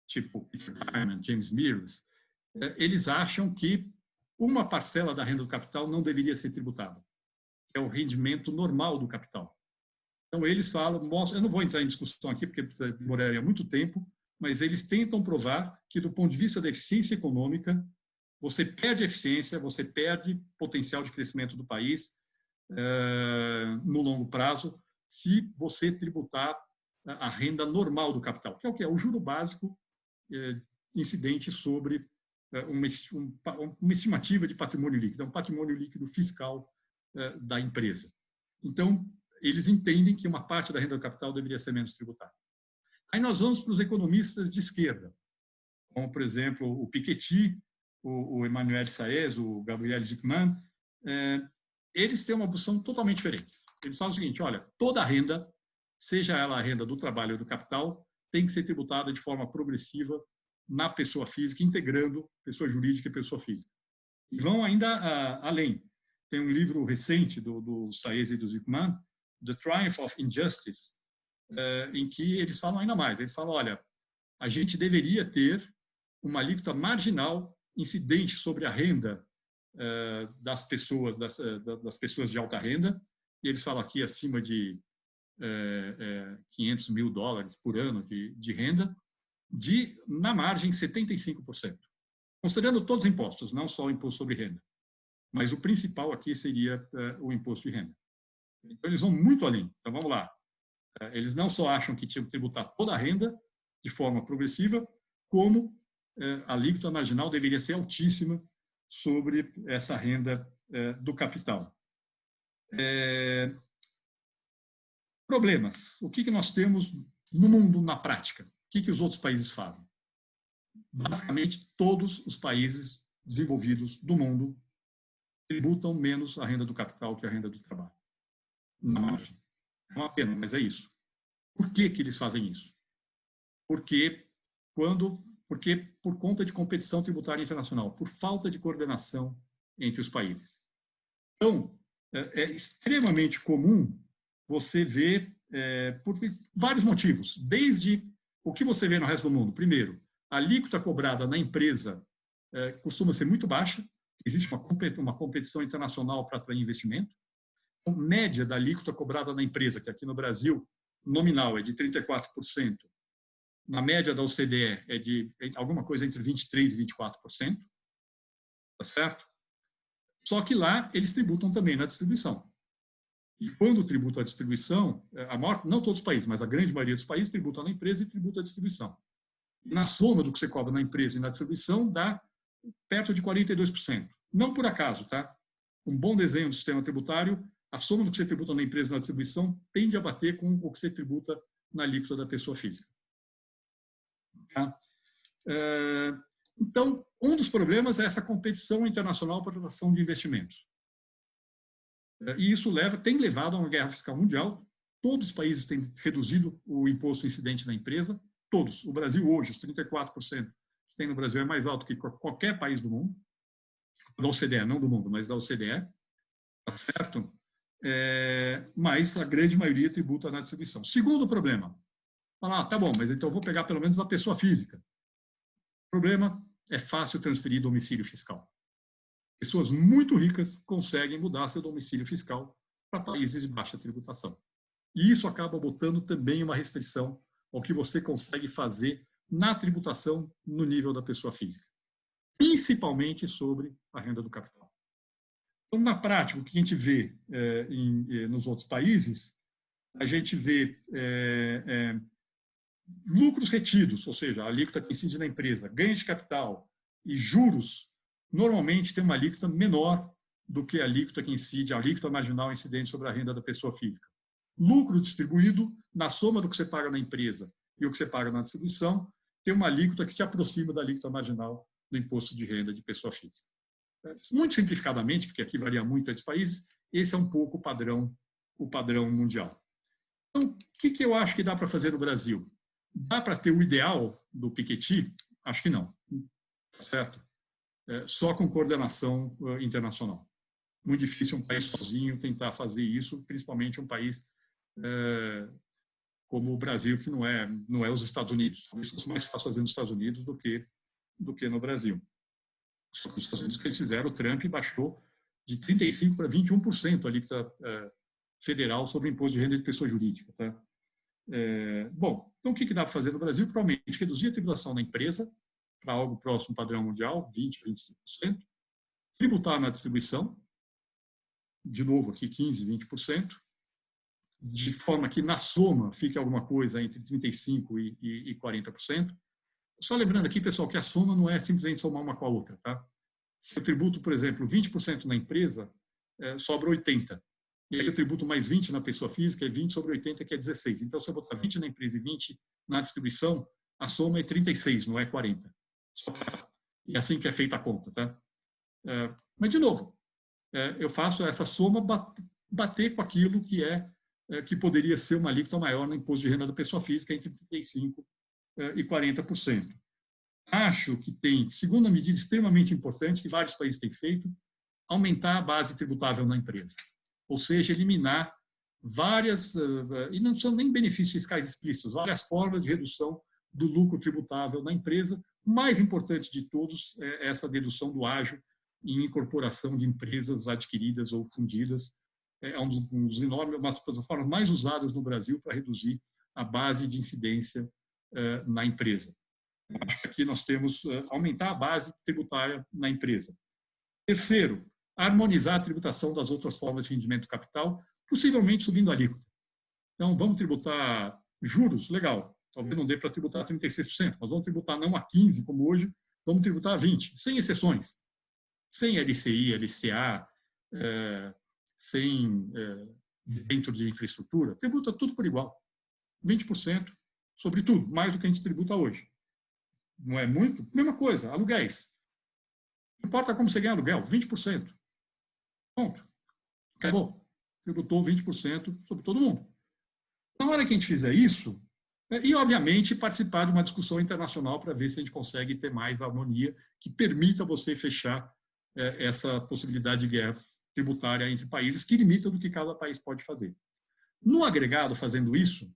tipo Peter Diamond, James Mears, eles acham que uma parcela da renda do capital não deveria ser tributada. É o rendimento normal do capital. Então, eles falam, eu não vou entrar em discussão aqui, porque demoraria muito tempo, mas eles tentam provar que, do ponto de vista da eficiência econômica, você perde eficiência, você perde potencial de crescimento do país no longo prazo, se você tributar a renda normal do capital, que é o que é o juro básico incidente sobre uma estimativa de patrimônio líquido, é um patrimônio líquido fiscal da empresa. Então, eles entendem que uma parte da renda do capital deveria ser menos tributada. Aí nós vamos para os economistas de esquerda, como, por exemplo, o Piketty, o Emmanuel Saez, o Gabriel Zucman. Eles têm uma posição totalmente diferente. Eles falam o seguinte, olha, toda a renda seja ela a renda do trabalho ou do capital, tem que ser tributada de forma progressiva na pessoa física, integrando pessoa jurídica e pessoa física. E vão ainda além. Tem um livro recente do Saez e do Zygmunt, The Triumph of Injustice, em que eles falam ainda mais. Eles falam, olha, a gente deveria ter uma alíquota marginal incidente sobre a renda das pessoas de alta renda, e eles falam aqui acima de $500 mil por ano de renda, na margem 75%. Considerando todos os impostos, não só o imposto sobre renda. Mas o principal aqui seria o imposto de renda. Então, eles vão muito além. Então, vamos lá. Eles não só acham que tinham que tributar toda a renda de forma progressiva, como a alíquota marginal deveria ser altíssima sobre essa renda do capital. Problemas. O que nós temos no mundo, na prática? O que os outros países fazem? Basicamente, todos os países desenvolvidos do mundo tributam menos a renda do capital que a renda do trabalho. Na margem. É uma pena, mas é isso. Por que eles fazem isso? Porque por conta de competição tributária internacional, por falta de coordenação entre os países. Então, é extremamente comum você ver, por vários motivos, desde o que você vê no resto do mundo. Primeiro, a alíquota cobrada na empresa costuma ser muito baixa, existe uma competição internacional para atrair investimento. A média da alíquota cobrada na empresa, que aqui no Brasil, nominal, é de 34%, na média da OCDE é de alguma coisa entre 23% e 24%, tá certo? Só que lá eles tributam também na distribuição. E quando tributam a distribuição, não todos os países, mas a grande maioria dos países tributam na empresa e tributam a distribuição. E na soma do que você cobra na empresa e na distribuição, dá perto de 42%. Não por acaso, tá? Um bom desenho do sistema tributário, a soma do que você tributa na empresa e na distribuição tende a bater com o que você tributa na alíquota da pessoa física. Tá? Então, um dos problemas é essa competição internacional para a atração de investimentos. E isso tem levado a uma guerra fiscal mundial. Todos os países têm reduzido o imposto incidente na empresa, todos. O Brasil hoje, os 34% que tem no Brasil é mais alto que qualquer país do mundo, da OCDE, não do mundo, mas da OCDE, tá certo? Mas a grande maioria tributa na distribuição. Segundo problema, tá bom, mas então eu vou pegar pelo menos a pessoa física. O problema é fácil transferir domicílio fiscal. Pessoas muito ricas conseguem mudar seu domicílio fiscal para países de baixa tributação. E isso acaba botando também uma restrição ao que você consegue fazer na tributação no nível da pessoa física, principalmente sobre a renda do capital. Então, na prática, o que a gente vê nos outros países, a gente vê lucros retidos, ou seja, a alíquota que incide na empresa, ganhos de capital e juros, normalmente tem uma alíquota menor do que a alíquota que incide, a alíquota marginal incidente sobre a renda da pessoa física. Lucro distribuído, na soma do que você paga na empresa e o que você paga na distribuição, tem uma alíquota que se aproxima da alíquota marginal do imposto de renda de pessoa física. Muito simplificadamente, porque aqui varia muito entre os países, esse é um pouco o padrão mundial. Então, o que eu acho que dá para fazer no Brasil? Dá para ter o ideal do Piketty? Acho que não. Certo? Só com coordenação internacional. Muito difícil um país sozinho tentar fazer isso, principalmente um país como o Brasil, que não é os Estados Unidos. Isso é mais fácil fazer nos Estados Unidos do que no Brasil. Só que nos Estados Unidos, que eles fizeram, o Trump baixou de 35% para 21% a alíquota federal sobre o imposto de renda de pessoa jurídica. Tá? Bom, então o que dá para fazer no Brasil? Provavelmente reduzir a tributação da empresa para algo próximo ao padrão mundial, 20%, 25%. Tributar na distribuição, de novo aqui 15%, 20%, de forma que na soma fique alguma coisa entre 35% e 40%. Só lembrando aqui, pessoal, que a soma não é simplesmente somar uma com a outra. Tá? Se eu tributo, por exemplo, 20% na empresa, sobra 80%. E aí eu tributo mais 20% na pessoa física, é 20 sobre 80, que é 16. Então, se eu botar 20 na empresa e 20 na distribuição, a soma é 36, não é 40. E é assim que é feita a conta. Tá? Mas, de novo, eu faço essa soma bater com aquilo que é que poderia ser uma alíquota maior no imposto de renda da pessoa física, entre 35% e 40%. Acho que tem, segunda medida extremamente importante, que vários países têm feito, aumentar a base tributável na empresa. Ou seja, eliminar várias, e não são nem benefícios fiscais explícitos, várias formas de redução do lucro tributável na empresa. O mais importante de todos é essa dedução do ágio em incorporação de empresas adquiridas ou fundidas. É um dos enormes, uma das plataformas mais usadas no Brasil para reduzir a base de incidência na empresa. Acho que aqui nós temos aumentar a base tributária na empresa. Terceiro, harmonizar a tributação das outras formas de rendimento do capital, possivelmente subindo a alíquota. Então, vamos tributar juros? Legal. Talvez não dê para tributar 36%, mas vamos tributar não a 15%, como hoje, vamos tributar a 20%, sem exceções. Sem LCI, LCA, sem dentro de infraestrutura, tributa tudo por igual. 20% sobre tudo, mais do que a gente tributa hoje. Não é muito? Mesma coisa, aluguéis. Não importa como você ganha aluguel, 20%. Ponto. Acabou. Tributou 20% sobre todo mundo. Na hora que a gente fizer isso, e, obviamente, participar de uma discussão internacional para ver se a gente consegue ter mais harmonia que permita você fechar essa possibilidade de guerra tributária entre países que limita do que cada país pode fazer. No agregado, fazendo isso,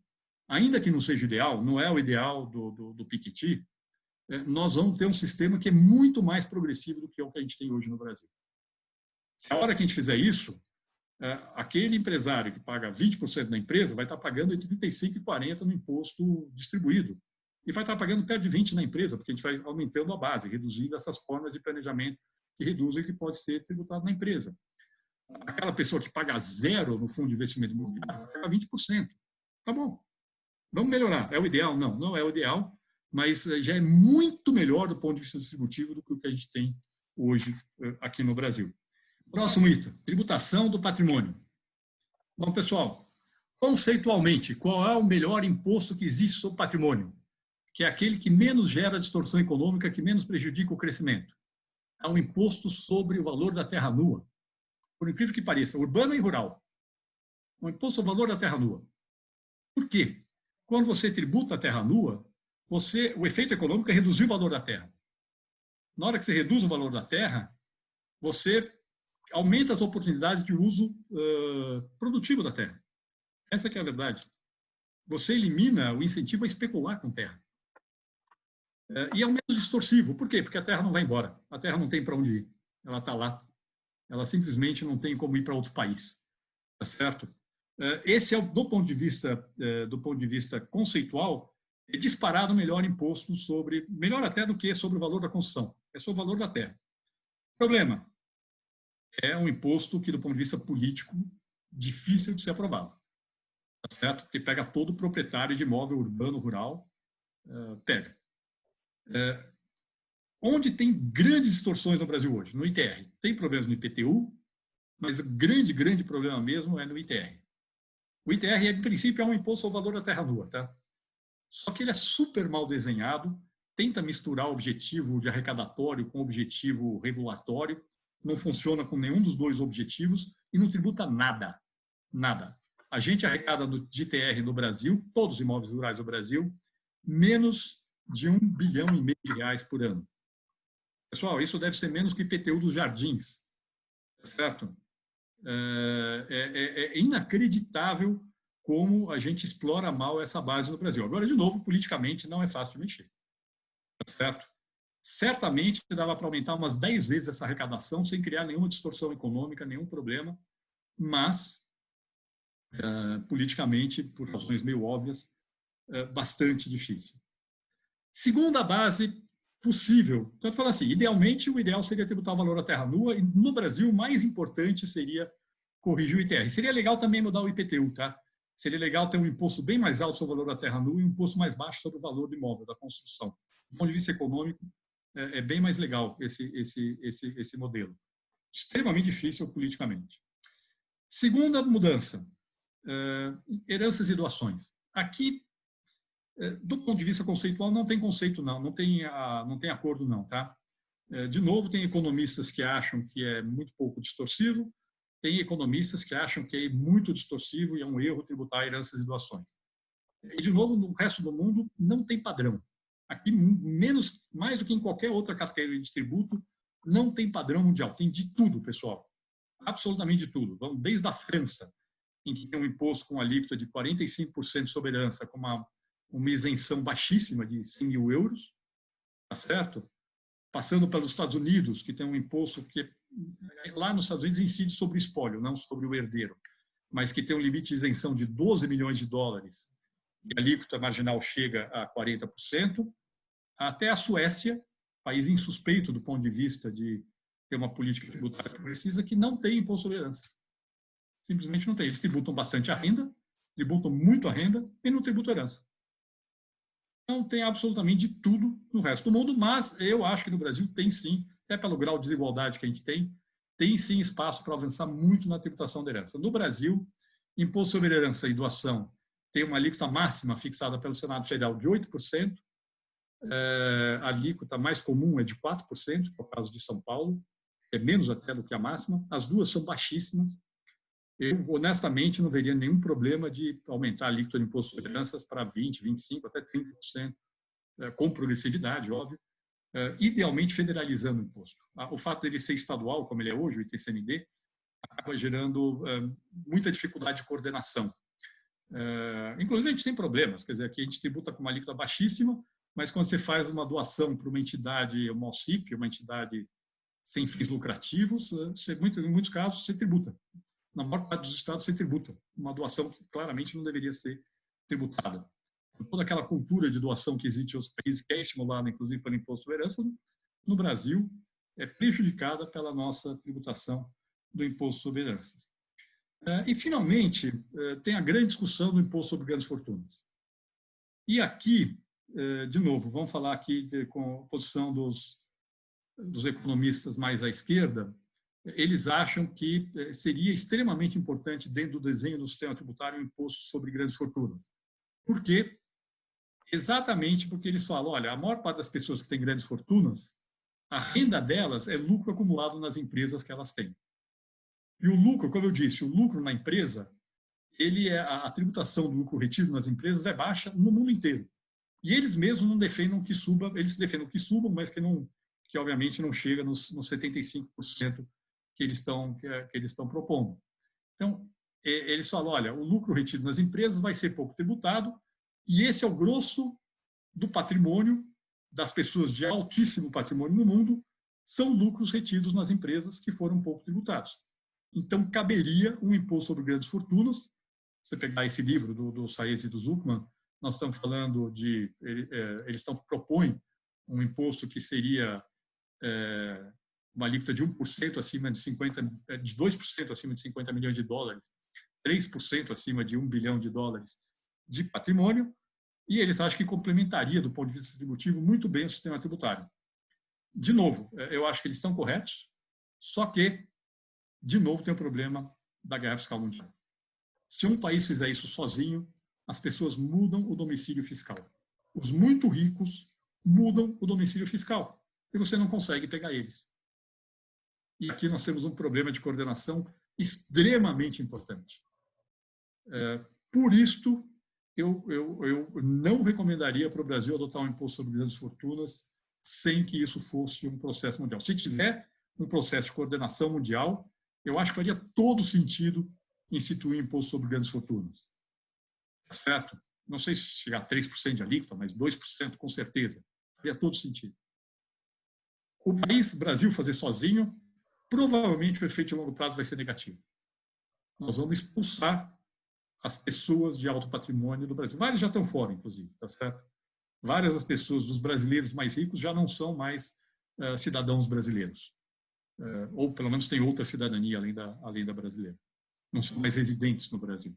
ainda que não seja ideal, não é o ideal do Piketty, nós vamos ter um sistema que é muito mais progressivo do que o que a gente tem hoje no Brasil. Se a hora que a gente fizer isso, aquele empresário que paga 20% da empresa vai estar pagando entre 35% e 40% no imposto distribuído. E vai estar pagando perto de 20% na empresa, porque a gente vai aumentando a base, reduzindo essas formas de planejamento que reduzem o que pode ser tributado na empresa. Aquela pessoa que paga 0% no fundo de investimento imobiliário vai pagar 20%. Tá bom. Vamos melhorar. É o ideal? Não, não é o ideal, mas já é muito melhor do ponto de vista distributivo do que o que a gente tem hoje aqui no Brasil. Próximo item, tributação do patrimônio. Bom, pessoal, conceitualmente, qual é o melhor imposto que existe sobre patrimônio? Que é aquele que menos gera distorção econômica, que menos prejudica o crescimento. É um imposto sobre o valor da terra nua. Por incrível que pareça, urbana e rural. Um imposto sobre o valor da terra nua. Por quê? Quando você tributa a terra nua, o efeito econômico é reduzir o valor da terra. Na hora que você reduz o valor da terra, você aumenta as oportunidades de uso produtivo da terra. Essa que é a verdade. Você elimina o incentivo a especular com terra. E é o menos distorsivo. Por quê? Porque a terra não vai embora. A terra não tem para onde ir. Ela está lá. Ela simplesmente não tem como ir para outro país. Tá certo? Esse é, do ponto de vista conceitual, é disparado o melhor imposto sobre, melhor até do que sobre o valor da construção. É sobre o valor da terra. Problema. É um imposto que, do ponto de vista político, difícil de ser aprovado. Tá certo? Porque pega todo proprietário de imóvel urbano, rural, pega. Onde tem grandes distorções no Brasil hoje? No ITR. Tem problemas no IPTU, mas o grande problema mesmo é no ITR. O ITR, em princípio, é um imposto ao valor da terra nua. Tá? Só que ele é super mal desenhado, tenta misturar o objetivo de arrecadatório com o objetivo regulatório, não funciona com nenhum dos dois objetivos e não tributa nada. Nada. A gente arrecada de ITR no Brasil, todos os imóveis rurais do Brasil, menos de R$1,5 bilhão de reais por ano. Pessoal, isso deve ser menos que o IPTU dos jardins. Certo? É inacreditável como a gente explora mal essa base no Brasil. Agora, de novo, politicamente não é fácil de mexer. Certo? Certamente dava para aumentar umas 10 vezes essa arrecadação sem criar nenhuma distorção econômica, nenhum problema, mas politicamente, por razões meio óbvias, bastante difícil. Segunda base possível. Então, eu falo assim, idealmente, o ideal seria tributar o valor da terra nua, e no Brasil, o mais importante seria corrigir o ITR. Seria legal também mudar o IPTU, tá? Seria legal ter um imposto bem mais alto sobre o valor da terra nua e um imposto mais baixo sobre o valor do imóvel, da construção. Do ponto de vista econômico, é bem mais legal esse modelo. Extremamente difícil politicamente. Segunda mudança, heranças e doações. Aqui, do ponto de vista conceitual, não tem conceito, não tem acordo, não. Tá? De novo, tem economistas que acham que é muito pouco distorsivo, tem economistas que acham que é muito distorsivo e é um erro tributar heranças e doações. E, de novo, no resto do mundo não tem padrão. Aqui, mais do que em qualquer outra categoria de tributo, não tem padrão mundial. Tem de tudo, pessoal. Absolutamente de tudo. Vamos desde a França, em que tem um imposto com alíquota de 45% sobre herança, com uma isenção baixíssima de 100 mil euros, tá certo? Passando pelos Estados Unidos, que tem um imposto que lá nos Estados Unidos incide sobre o espólio, não sobre o herdeiro, mas que tem um limite de isenção de 12 milhões de dólares, e a alíquota marginal chega a 40%, até a Suécia, país insuspeito do ponto de vista de ter uma política tributária precisa, que não tem imposto sobre herança. Simplesmente não tem. Eles tributam bastante a renda, tributam muito a renda e não tributam a herança. Então, tem absolutamente de tudo no resto do mundo, mas eu acho que no Brasil tem sim, até pelo grau de desigualdade que a gente tem sim espaço para avançar muito na tributação da herança. No Brasil, imposto sobre herança e doação tem uma alíquota máxima fixada pelo Senado Federal de 8%, a alíquota mais comum é de 4%, por caso de São Paulo, é menos até do que a máxima, as duas são baixíssimas. Eu, honestamente, não veria nenhum problema de aumentar a alíquota de imposto sobre heranças para 20%, 25%, até 30%, com progressividade, óbvio, idealmente federalizando o imposto. O fato dele ser estadual, como ele é hoje, o ITCMD, acaba gerando muita dificuldade de coordenação. Inclusive, a gente tem problemas, quer dizer, aqui a gente tributa com uma alíquota baixíssima, mas quando você faz uma doação para uma entidade, uma OCIP, uma entidade sem fins lucrativos, em muitos casos, você tributa. Na maior parte dos estados, você tributa. Uma doação que claramente não deveria ser tributada. Toda aquela cultura de doação que existe nos países, que é estimulada, inclusive, pelo imposto sobre herança, no Brasil, é prejudicada pela nossa tributação do imposto sobre heranças. E, finalmente, tem a grande discussão do imposto sobre grandes fortunas. E aqui, de novo, vamos falar aqui com a posição dos economistas mais à esquerda. Eles acham que seria extremamente importante, dentro do desenho do sistema tributário, um imposto sobre grandes fortunas. Por quê? Exatamente porque eles falam, olha, a maior parte das pessoas que têm grandes fortunas, a renda delas é lucro acumulado nas empresas que elas têm. E o lucro, como eu disse, o lucro na empresa, a tributação do lucro retido nas empresas é baixa no mundo inteiro. E eles mesmos não defendem que suba, eles defendem que subam, mas que obviamente não chega nos 75% que eles estão propondo. Então, eles falam, olha, o lucro retido nas empresas vai ser pouco tributado, e esse é o grosso do patrimônio das pessoas de altíssimo patrimônio no mundo, são lucros retidos nas empresas que foram pouco tributados. Então, caberia um imposto sobre grandes fortunas. Você pegar esse livro do Saez e do Zuckman, nós estamos falando eles propõem um imposto que seria uma alíquota de 1% acima de 2% acima de 50 milhões de dólares, 3% acima de 1 bilhão de dólares de patrimônio, e eles acham que complementaria, do ponto de vista distributivo, muito bem o sistema tributário. De novo, eu acho que eles estão corretos, só que, de novo, tem o problema da guerra fiscal mundial. Se um país fizer isso sozinho, as pessoas mudam o domicílio fiscal. Os muito ricos mudam o domicílio fiscal, e você não consegue pegar eles. E aqui nós temos um problema de coordenação extremamente importante. Por isto, eu não recomendaria para o Brasil adotar um imposto sobre grandes fortunas sem que isso fosse um processo mundial. Se tiver um processo de coordenação mundial, eu acho que faria todo sentido instituir um imposto sobre grandes fortunas. Tá certo? Não sei se chegar a 3% de alíquota, mas 2% com certeza. Faria todo sentido. O Brasil fazer sozinho, provavelmente o efeito de longo prazo vai ser negativo. Nós vamos expulsar as pessoas de alto patrimônio do Brasil. Vários já estão fora, inclusive, tá certo? Várias das pessoas, dos brasileiros mais ricos, já não são mais cidadãos brasileiros. Ou, pelo menos, têm outra cidadania além da brasileira. Não são mais residentes no Brasil.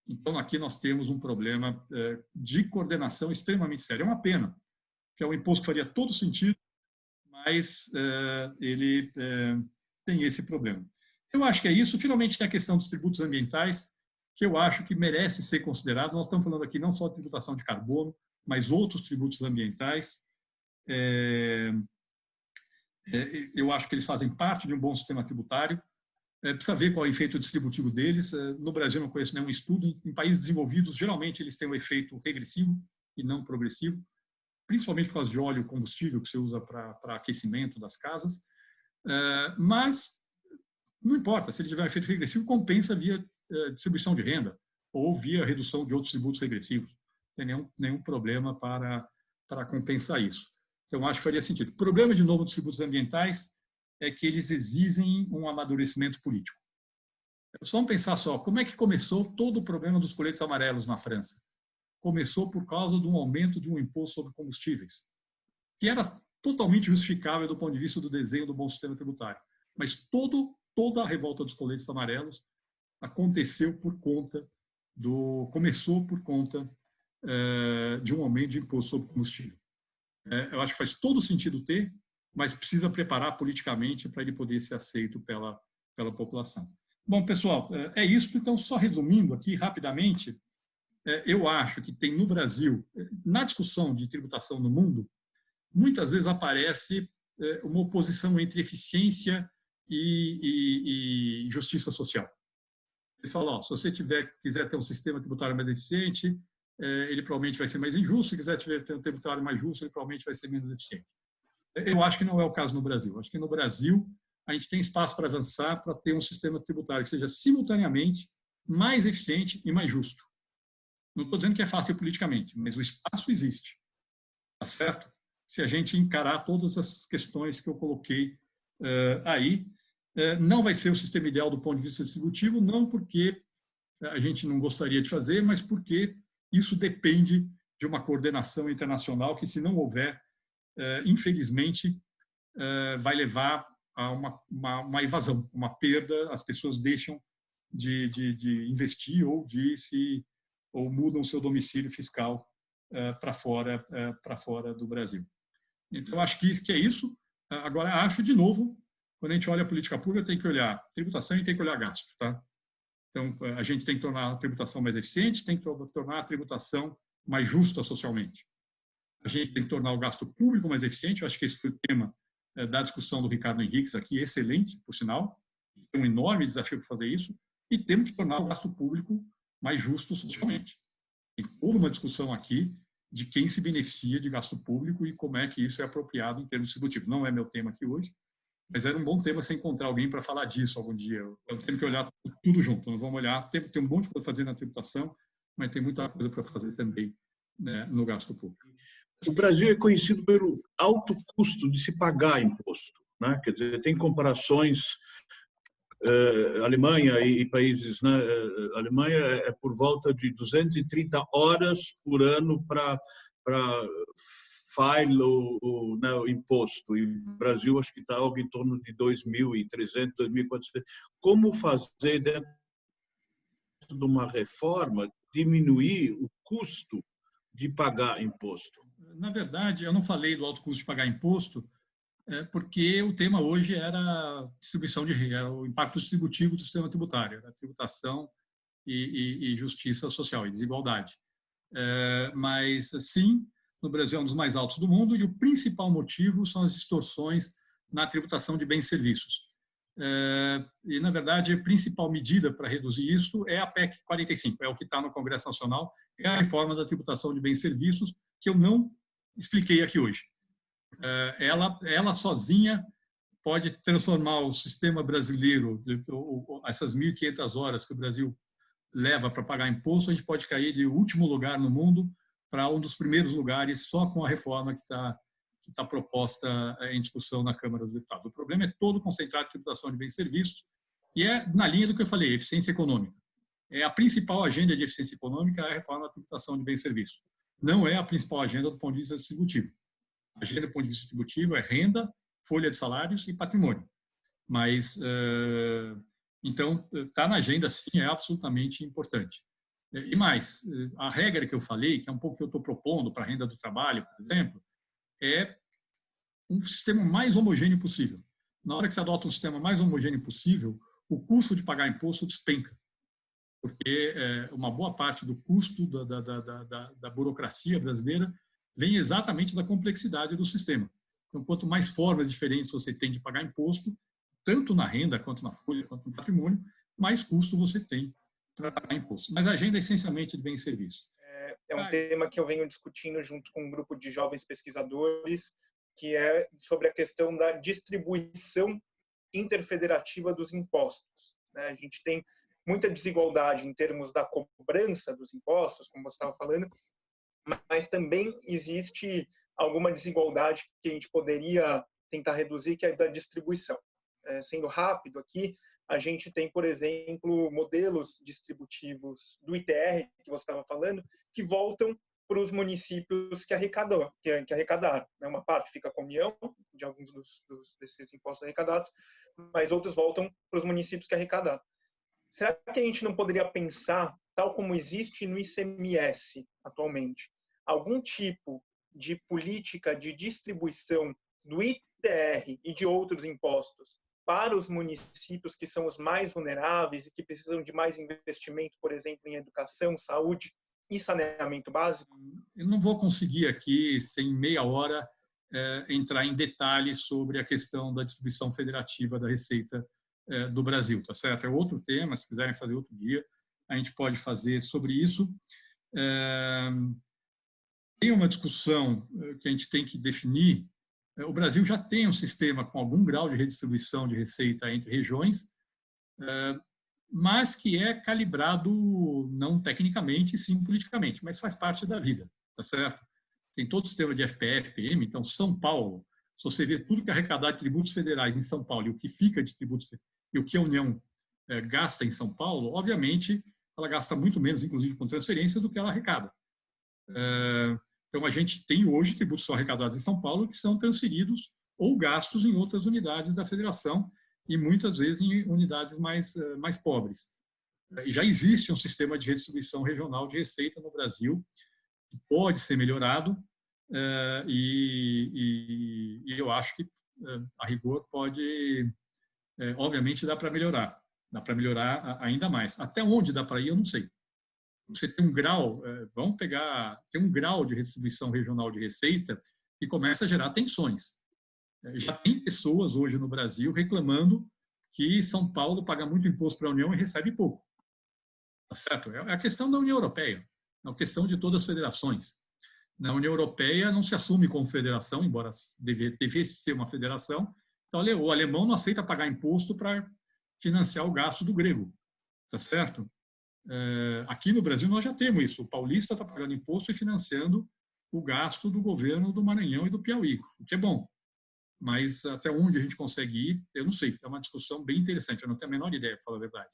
Então, aqui nós temos um problema de coordenação extremamente sério. É uma pena, que é um imposto que faria todo sentido, mas ele tem esse problema. Eu acho que é isso. Finalmente, tem a questão dos tributos ambientais, que eu acho que merece ser considerado. Nós estamos falando aqui não só de tributação de carbono, mas outros tributos ambientais. Eu acho que eles fazem parte de um bom sistema tributário. Precisa ver qual é o efeito distributivo deles. No Brasil, não conheço nenhum estudo. Em países desenvolvidos, geralmente, eles têm um efeito regressivo e não progressivo, principalmente por causa de óleo combustível que você usa para aquecimento das casas. Mas não importa, se ele tiver um efeito regressivo, compensa via distribuição de renda ou via redução de outros tributos regressivos. Não tem nenhum problema para compensar isso. Então, acho que faria sentido. O problema, de novo, dos tributos ambientais é que eles exigem um amadurecimento político. Só vamos pensar só, como é que começou todo o problema dos coletes amarelos na França? Começou por causa de um aumento de um imposto sobre combustíveis, que era totalmente justificável do ponto de vista do desenho do bom sistema tributário. Mas toda a revolta dos coletes amarelos começou por conta de um aumento de imposto sobre combustível. Eu acho que faz todo sentido ter, mas precisa preparar politicamente para ele poder ser aceito pela população. Bom, pessoal, é isso. Então, só resumindo aqui rapidamente, eu acho que tem no Brasil, na discussão de tributação no mundo, muitas vezes aparece uma oposição entre eficiência e justiça social. Eles falam, se você quiser ter um sistema tributário mais eficiente, ele provavelmente vai ser mais injusto. Se quiser ter um tributário mais justo, ele provavelmente vai ser menos eficiente. Eu acho que não é o caso no Brasil. Acho que no Brasil a gente tem espaço para avançar, para ter um sistema tributário que seja simultaneamente mais eficiente e mais justo. Não estou dizendo que é fácil politicamente, mas o espaço existe. Tá certo? Se a gente encarar todas as questões que eu coloquei aí, não vai ser o sistema ideal do ponto de vista distributivo, não porque a gente não gostaria de fazer, mas porque isso depende de uma coordenação internacional que, se não houver, infelizmente, vai levar a uma evasão, uma perda. As pessoas deixam de investir ou mudam o seu domicílio fiscal para fora do Brasil. Então, acho que é isso. Agora, acho, de novo, quando a gente olha a política pública, tem que olhar tributação e tem que olhar gasto. Tá? Então, a gente tem que tornar a tributação mais eficiente, tem que tornar a tributação mais justa socialmente. A gente tem que tornar o gasto público mais eficiente. Eu acho que esse foi o tema da discussão do Ricardo Henriques aqui, excelente, por sinal. Tem um enorme desafio para fazer isso. E temos que tornar o gasto público mais justo socialmente. Tem toda uma discussão aqui de quem se beneficia de gasto público e como é que isso é apropriado em termos distributivos. Não é meu tema aqui hoje, mas era um bom tema se encontrar alguém para falar disso algum dia. Eu tenho que olhar tudo junto. Nós vamos olhar, tem um monte de coisa a fazer na tributação, mas tem muita coisa para fazer também, né, no gasto público. O Brasil é conhecido pelo alto custo de se pagar imposto, né? Quer dizer, tem comparações, Alemanha e países, né? Alemanha é por volta de 230 horas por ano para file o imposto, e o Brasil acho que está algo em torno de 2.300, 2.400. Como fazer, dentro de uma reforma, diminuir o custo de pagar imposto? Na verdade, eu não falei do alto custo de pagar imposto, porque o tema hoje era distribuição de renda, o impacto distributivo do sistema tributário, a tributação e justiça social e desigualdade. Mas, sim, no Brasil é um dos mais altos do mundo, e o principal motivo são as distorções na tributação de bens e serviços. E, na verdade, a principal medida para reduzir isso é a PEC 45, é o que está no Congresso Nacional, é a reforma da tributação de bens e serviços, que eu não expliquei aqui hoje. Ela sozinha pode transformar o sistema brasileiro, essas 1.500 horas que o Brasil leva para pagar imposto, a gente pode cair de último lugar no mundo para um dos primeiros lugares, só com a reforma que está proposta em discussão na Câmara dos Deputados. O problema é todo concentrado em tributação de bens e serviços, e é na linha do que eu falei, eficiência econômica. A principal agenda de eficiência econômica é a reforma da tributação de bens e serviços. Não é a principal agenda do ponto de vista distributivo. A agenda do ponto de vista distributivo é renda, folha de salários e patrimônio. Mas, então, está na agenda, sim, é absolutamente importante. E mais, a regra que eu falei, que é um pouco que eu estou propondo para a renda do trabalho, por exemplo, é um sistema mais homogêneo possível. Na hora que você adota um sistema mais homogêneo possível, o custo de pagar imposto despenca, porque uma boa parte do custo da burocracia brasileira vem exatamente da complexidade do sistema. Então, quanto mais formas diferentes você tem de pagar imposto, tanto na renda, quanto na folha, quanto no patrimônio, mais custo você tem para pagar imposto. Mas a agenda é essencialmente de bens e serviços. É um tema que eu venho discutindo junto com um grupo de jovens pesquisadores, que é sobre a questão da distribuição interfederativa dos impostos. A gente tem muita desigualdade em termos da cobrança dos impostos, como você estava falando, mas também existe alguma desigualdade que a gente poderia tentar reduzir, que é da distribuição. Sendo rápido aqui, a gente tem, por exemplo, modelos distributivos do ITR, que você estava falando, que voltam para os municípios que arrecadaram. Uma parte fica com a União, de alguns desses impostos arrecadados, mas outros voltam para os municípios que arrecadaram. Será que a gente não poderia pensar, tal como existe no ICMS atualmente, algum tipo de política de distribuição do ITR e de outros impostos para os municípios que são os mais vulneráveis e que precisam de mais investimento, por exemplo, em educação, saúde e saneamento básico? Eu não vou conseguir aqui, sem meia hora, entrar em detalhes sobre a questão da distribuição federativa da Receita do Brasil, tá certo? É outro tema, se quiserem fazer outro dia, a gente pode fazer sobre isso. Tem uma discussão que a gente tem que definir. O Brasil já tem um sistema com algum grau de redistribuição de receita entre regiões, mas que é calibrado não tecnicamente, sim politicamente, mas faz parte da vida, tá certo? Tem todo o sistema de FPF, PM, então São Paulo, se você vê tudo que é arrecadado de tributos federais em São Paulo e o que fica de tributos e o que a União gasta em São Paulo, obviamente ela gasta muito menos, inclusive com transferência, do que ela arrecada. Então, a gente tem hoje tributos que são arrecadados em São Paulo que são transferidos ou gastos em outras unidades da federação e muitas vezes em unidades mais pobres. E já existe um sistema de redistribuição regional de receita no Brasil que pode ser melhorado e eu acho que, a rigor, pode, obviamente, dá para melhorar ainda mais. Até onde dá para ir, eu não sei. Você tem um grau, tem um grau de redistribuição regional de receita que começa a gerar tensões. Já tem pessoas hoje no Brasil reclamando que São Paulo paga muito imposto para a União e recebe pouco. Tá certo? É a questão da União Europeia, é a questão de todas as federações. Na União Europeia não se assume como federação, embora devesse ser uma federação. Então, o alemão não aceita pagar imposto para financiar o gasto do grego. Tá certo? Aqui no Brasil nós já temos isso. O paulista está pagando imposto e financiando o gasto do governo do Maranhão e do Piauí, o que é bom. Mas até onde a gente consegue ir, eu não sei. É uma discussão bem interessante. Eu não tenho a menor ideia, para falar a verdade.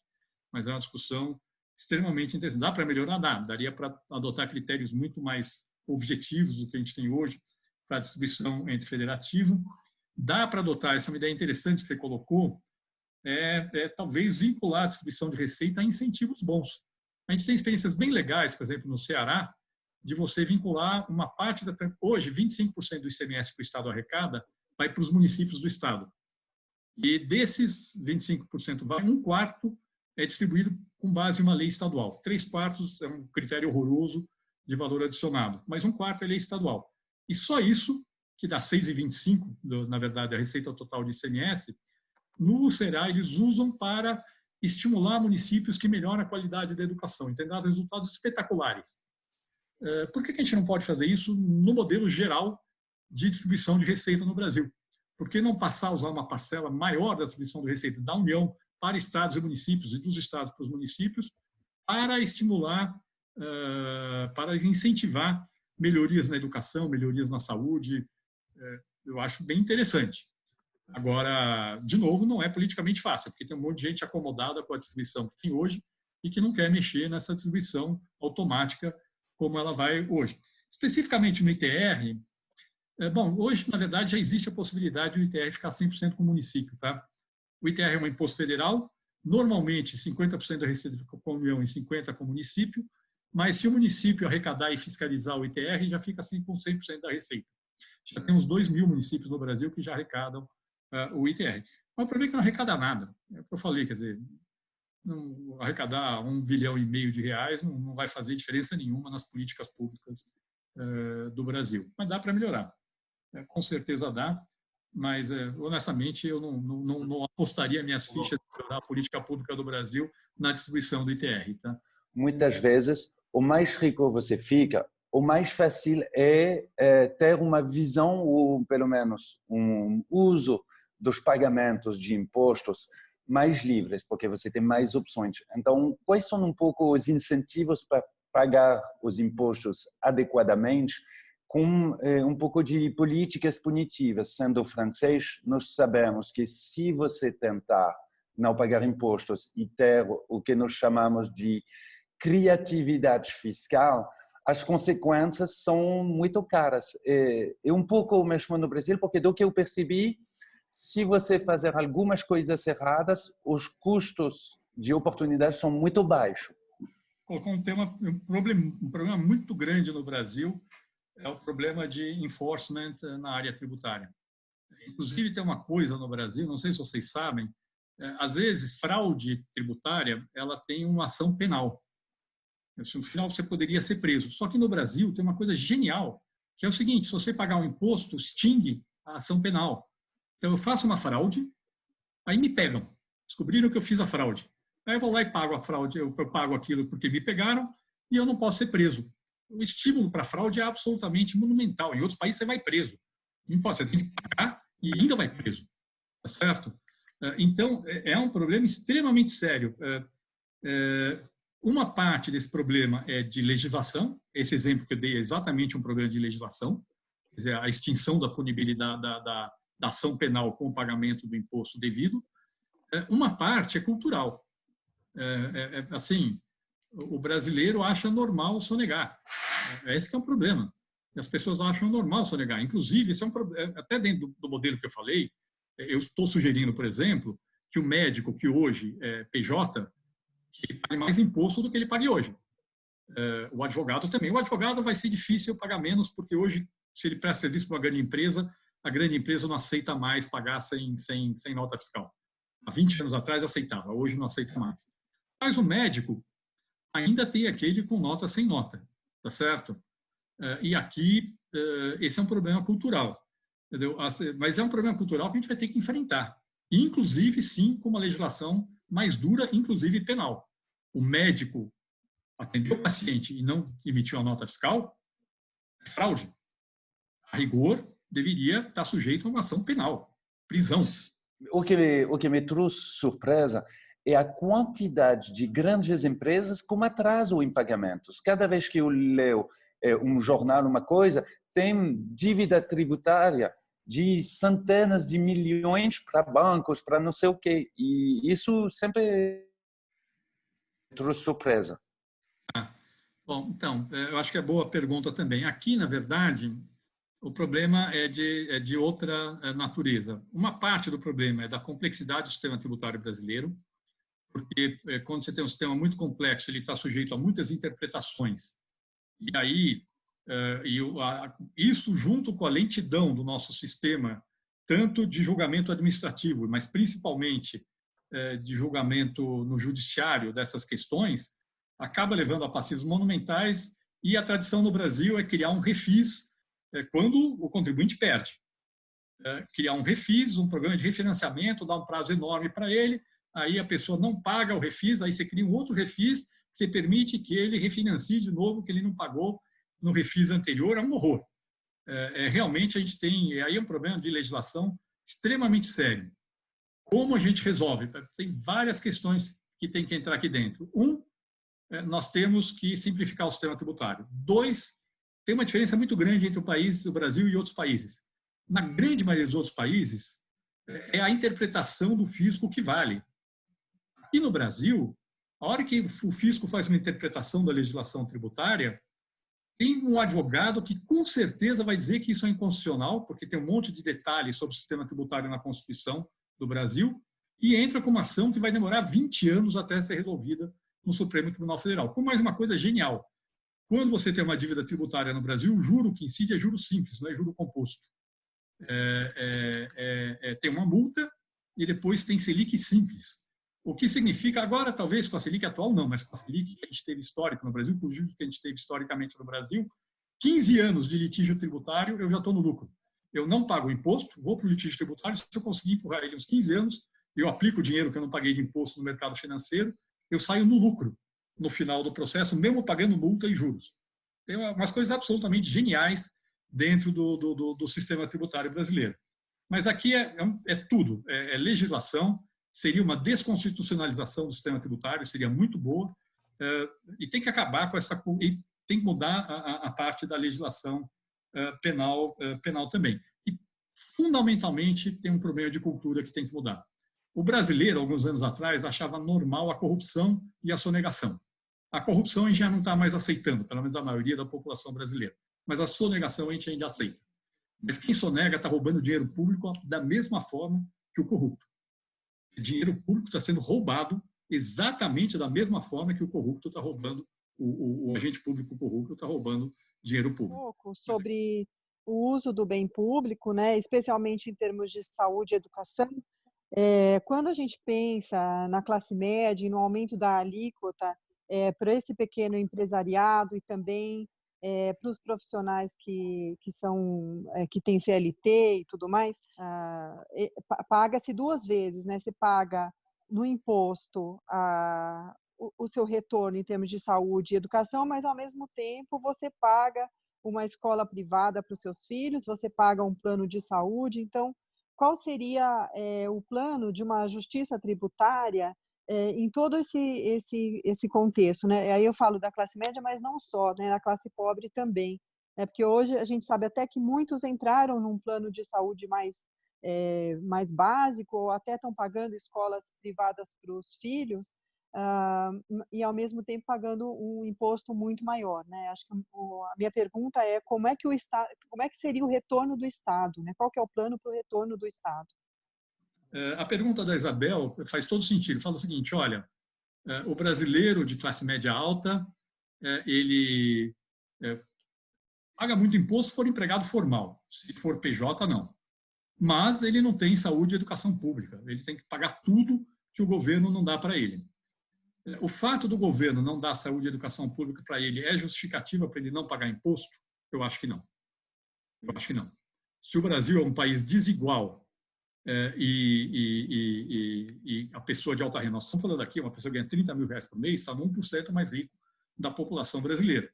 Mas é uma discussão extremamente interessante. Dá para melhorar? Dá. Daria para adotar critérios muito mais objetivos do que a gente tem hoje para a distribuição entre federativo. Dá para adotar, essa é uma ideia interessante que você colocou, talvez vincular a distribuição de receita a incentivos bons. A gente tem experiências bem legais, por exemplo, no Ceará, de você vincular uma parte hoje, 25% do ICMS que o Estado arrecada vai para os municípios do Estado. E desses 25%, um quarto é distribuído com base em uma lei estadual. 3/4 é um critério horroroso de valor adicionado, mas um quarto é lei estadual. E só isso, que dá 6,25, na verdade, a receita total de ICMS, no Ceará, eles usam para estimular municípios que melhoram a qualidade da educação e têm dado resultados espetaculares. Por que a gente não pode fazer isso no modelo geral de distribuição de receita no Brasil? Por que não passar a usar uma parcela maior da distribuição de receita da União para estados e municípios e dos estados para os municípios para estimular, para incentivar melhorias na educação, melhorias na saúde? Eu acho bem interessante. Agora, de novo, não é politicamente fácil, porque tem um monte de gente acomodada com a distribuição que tem hoje e que não quer mexer nessa distribuição automática como ela vai hoje. Especificamente no ITR, hoje, na verdade, já existe a possibilidade do ITR ficar 100% com o município. Tá? O ITR é um imposto federal, normalmente 50% da receita fica com a União e 50% com o município, mas se o município arrecadar e fiscalizar o ITR, já fica assim com 100% da receita. Já tem uns 2.000 municípios no Brasil que já arrecadam o ITR. Mas o problema é que não arrecada nada. É o que eu falei, quer dizer, não arrecadar 1,5 bilhão de reais não vai fazer diferença nenhuma nas políticas públicas do Brasil. Mas dá para melhorar. Com certeza dá, mas honestamente eu não apostaria minhas fichas na política pública do Brasil na distribuição do ITR. Tá? Muitas vezes, o mais rico você fica, o mais fácil é ter uma visão, ou pelo menos um uso dos pagamentos de impostos mais livres, porque você tem mais opções. Então, quais são um pouco os incentivos para pagar os impostos adequadamente, com um pouco de políticas punitivas? Sendo francês, nós sabemos que se você tentar não pagar impostos e ter o que nós chamamos de criatividade fiscal, as consequências são muito caras. É um pouco o mesmo no Brasil, porque do que eu percebi, se você fazer algumas coisas erradas, os custos de oportunidade são muito baixos. Colocou um problema muito grande no Brasil, é o problema de enforcement na área tributária. Inclusive, tem uma coisa no Brasil, não sei se vocês sabem, às vezes, fraude tributária, ela tem uma ação penal. No final, você poderia ser preso. Só que no Brasil tem uma coisa genial, que é o seguinte: se você pagar um imposto, extingue a ação penal. Então, eu faço uma fraude, aí me pegam. Descobriram que eu fiz a fraude. Aí eu vou lá e pago a fraude, eu pago aquilo porque me pegaram e eu não posso ser preso. O estímulo para a fraude é absolutamente monumental. Em outros países, você vai preso. Não pode, você tem que pagar e ainda vai preso. Tá certo? Então, é um problema extremamente sério. Uma parte desse problema é de legislação. Esse exemplo que eu dei é exatamente um problema de legislação. Quer dizer, a extinção da punibilidade da ação penal com o pagamento do imposto devido. Uma parte é cultural. Assim, o brasileiro acha normal sonegar. Esse que é um problema. As pessoas acham normal sonegar. Inclusive, esse é um problema, até dentro do modelo que eu falei, eu estou sugerindo, por exemplo, que o médico que hoje é PJ, que pague mais imposto do que ele pague hoje. O advogado também. O advogado vai ser difícil pagar menos, porque hoje, se ele presta serviço para uma grande empresa, a grande empresa não aceita mais pagar sem nota fiscal. Há 20 anos atrás aceitava, hoje não aceita mais. Mas o médico ainda tem aquele com nota sem nota, tá certo? E aqui, esse é um problema cultural, entendeu? Mas é um problema cultural que a gente vai ter que enfrentar. Inclusive, sim, com uma legislação mais dura, inclusive penal. O médico atendeu o paciente e não emitiu a nota fiscal, é fraude. A rigor, deveria estar sujeito a uma ação penal, prisão. O que me trouxe surpresa é a quantidade de grandes empresas com atraso em pagamentos. Cada vez que eu leio um jornal, uma coisa, tem dívida tributária de centenas de milhões para bancos, para não sei o quê. E isso sempre trouxe surpresa. Bom, então, eu acho que é boa pergunta também. Aqui, na verdade, o problema é de outra natureza. Uma parte do problema é da complexidade do sistema tributário brasileiro, porque quando você tem um sistema muito complexo, ele está sujeito a muitas interpretações. E aí, isso junto com a lentidão do nosso sistema, tanto de julgamento administrativo, mas principalmente de julgamento no judiciário dessas questões, acaba levando a passivos monumentais, e a tradição no Brasil é criar um refis quando o contribuinte perde. Criar um refis, um programa de refinanciamento, dar um prazo enorme para ele, aí a pessoa não paga o refis, aí você cria um outro refis, que você permite que ele refinancie de novo o que ele não pagou no refis anterior. É um horror. Realmente a gente tem aí um problema de legislação extremamente sério. Como a gente resolve? Tem várias questões que tem que entrar aqui dentro. Nós temos que simplificar o sistema tributário. 2, tem uma diferença muito grande entre o Brasil e outros países. Na grande maioria dos outros países, é a interpretação do fisco que vale. Aqui no Brasil, a hora que o fisco faz uma interpretação da legislação tributária, tem um advogado que com certeza vai dizer que isso é inconstitucional, porque tem um monte de detalhes sobre o sistema tributário na Constituição do Brasil, e entra com uma ação que vai demorar 20 anos até ser resolvida no Supremo Tribunal Federal. Com mais uma coisa genial: quando você tem uma dívida tributária no Brasil, o juro que incide é juro simples, não é juro composto. Tem uma multa e depois tem Selic simples. O que significa, agora talvez com a Selic atual não, mas com a Selic que a gente teve histórico no Brasil, com os juros que a gente teve historicamente no Brasil, 15 anos de litígio tributário, eu já estou no lucro. eu não pago o imposto, vou para o litígio tributário, se eu conseguir empurrar ele uns 15 anos, eu aplico o dinheiro que eu não paguei de imposto no mercado financeiro, eu saio no lucro no final do processo, mesmo pagando multa e juros. Tem umas coisas absolutamente geniais dentro do sistema tributário brasileiro. Mas aqui é tudo, é legislação, seria uma desconstitucionalização do sistema tributário, seria muito boa, e tem que acabar com essa, e tem que mudar a parte da legislação penal também. E, fundamentalmente, tem um problema de cultura que tem que mudar. O brasileiro, alguns anos atrás, achava normal a corrupção e a sonegação. A corrupção a gente já não está mais aceitando, pelo menos a maioria da população brasileira. Mas a sonegação a gente ainda aceita. Mas quem sonega está roubando dinheiro público da mesma forma que o corrupto. O dinheiro público está sendo roubado exatamente da mesma forma que o corrupto está roubando, o agente público corrupto está roubando dinheiro público. Um pouco sobre o uso do bem público, né, especialmente em termos de saúde e educação. Quando a gente pensa na classe média e no aumento da alíquota para esse pequeno empresariado e também para os profissionais que têm CLT e tudo mais, paga-se duas vezes, né? Você paga no imposto o seu retorno em termos de saúde e educação, mas ao mesmo tempo você paga uma escola privada para os seus filhos, você paga um plano de saúde. Então, qual seria o plano de uma justiça tributária em todo esse contexto, né? Aí eu falo da classe média, mas não só, né? Da classe pobre também. Porque hoje a gente sabe até que muitos entraram num plano de saúde mais básico, ou até estão pagando escolas privadas para os filhos, e ao mesmo tempo pagando um imposto muito maior, né? Acho que a minha pergunta é como é que seria o retorno do Estado, né? Qual que é o plano para o retorno do Estado? A pergunta da Isabel faz todo sentido. Fala o seguinte, olha, o brasileiro de classe média alta, ele paga muito imposto se for empregado formal, se for PJ, não. Mas ele não tem saúde e educação pública, ele tem que pagar tudo que o governo não dá para ele. O fato do governo não dar saúde e educação pública para ele é justificativa para ele não pagar imposto? Eu acho que não. Eu acho que não. Se o Brasil é um país desigual, e a pessoa de alta renda, nós estamos falando aqui, uma pessoa que ganha 30 mil reais por mês, está no 1% mais rico da população brasileira.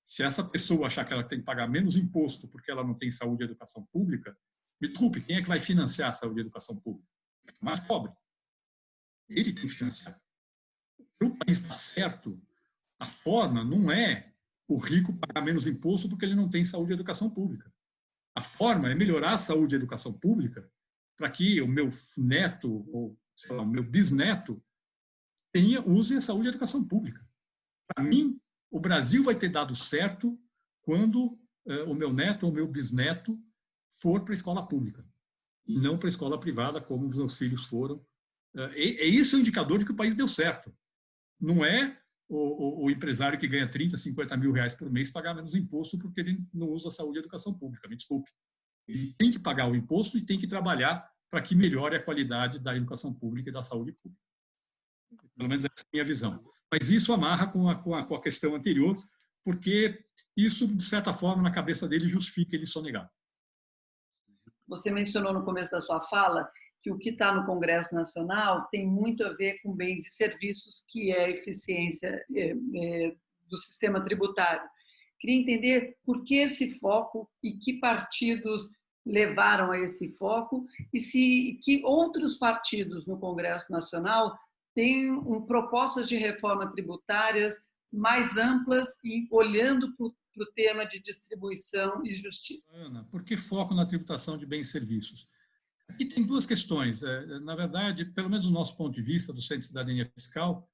Se essa pessoa achar que ela tem que pagar menos imposto porque ela não tem saúde e educação pública, me desculpe, quem é que vai financiar a saúde e educação pública? O mais pobre. Ele tem que financiar. O país está certo, a forma não é o rico pagar menos imposto porque ele não tem saúde e educação pública. A forma é melhorar a saúde e educação pública para que o meu neto, ou sei lá, o meu bisneto, use a saúde e a educação pública. Para mim, o Brasil vai ter dado certo quando o meu neto ou o meu bisneto for para a escola pública, e não para a escola privada, como os meus filhos foram. Esse é o indicador de que o país deu certo. Não é o empresário que ganha 30, 50 mil reais por mês pagar menos imposto porque ele não usa a saúde e a educação pública, me desculpe. Ele tem que pagar o imposto e tem que trabalhar para que melhore a qualidade da educação pública e da saúde pública. Pelo menos essa é a minha visão. Mas isso amarra com a questão anterior, porque isso, de certa forma, na cabeça dele, justifica ele sonegar. Você mencionou no começo da sua fala que o que está no Congresso Nacional tem muito a ver com bens e serviços, que é a eficiência do sistema tributário. Queria entender por que esse foco e que partidos levaram a esse foco e que outros partidos no Congresso Nacional têm propostas de reforma tributárias mais amplas e olhando para o tema de distribuição e justiça. Ana, por que foco na tributação de bens e serviços? Aqui tem duas questões. Na verdade, pelo menos do nosso ponto de vista, do Centro de Cidadania Fiscal,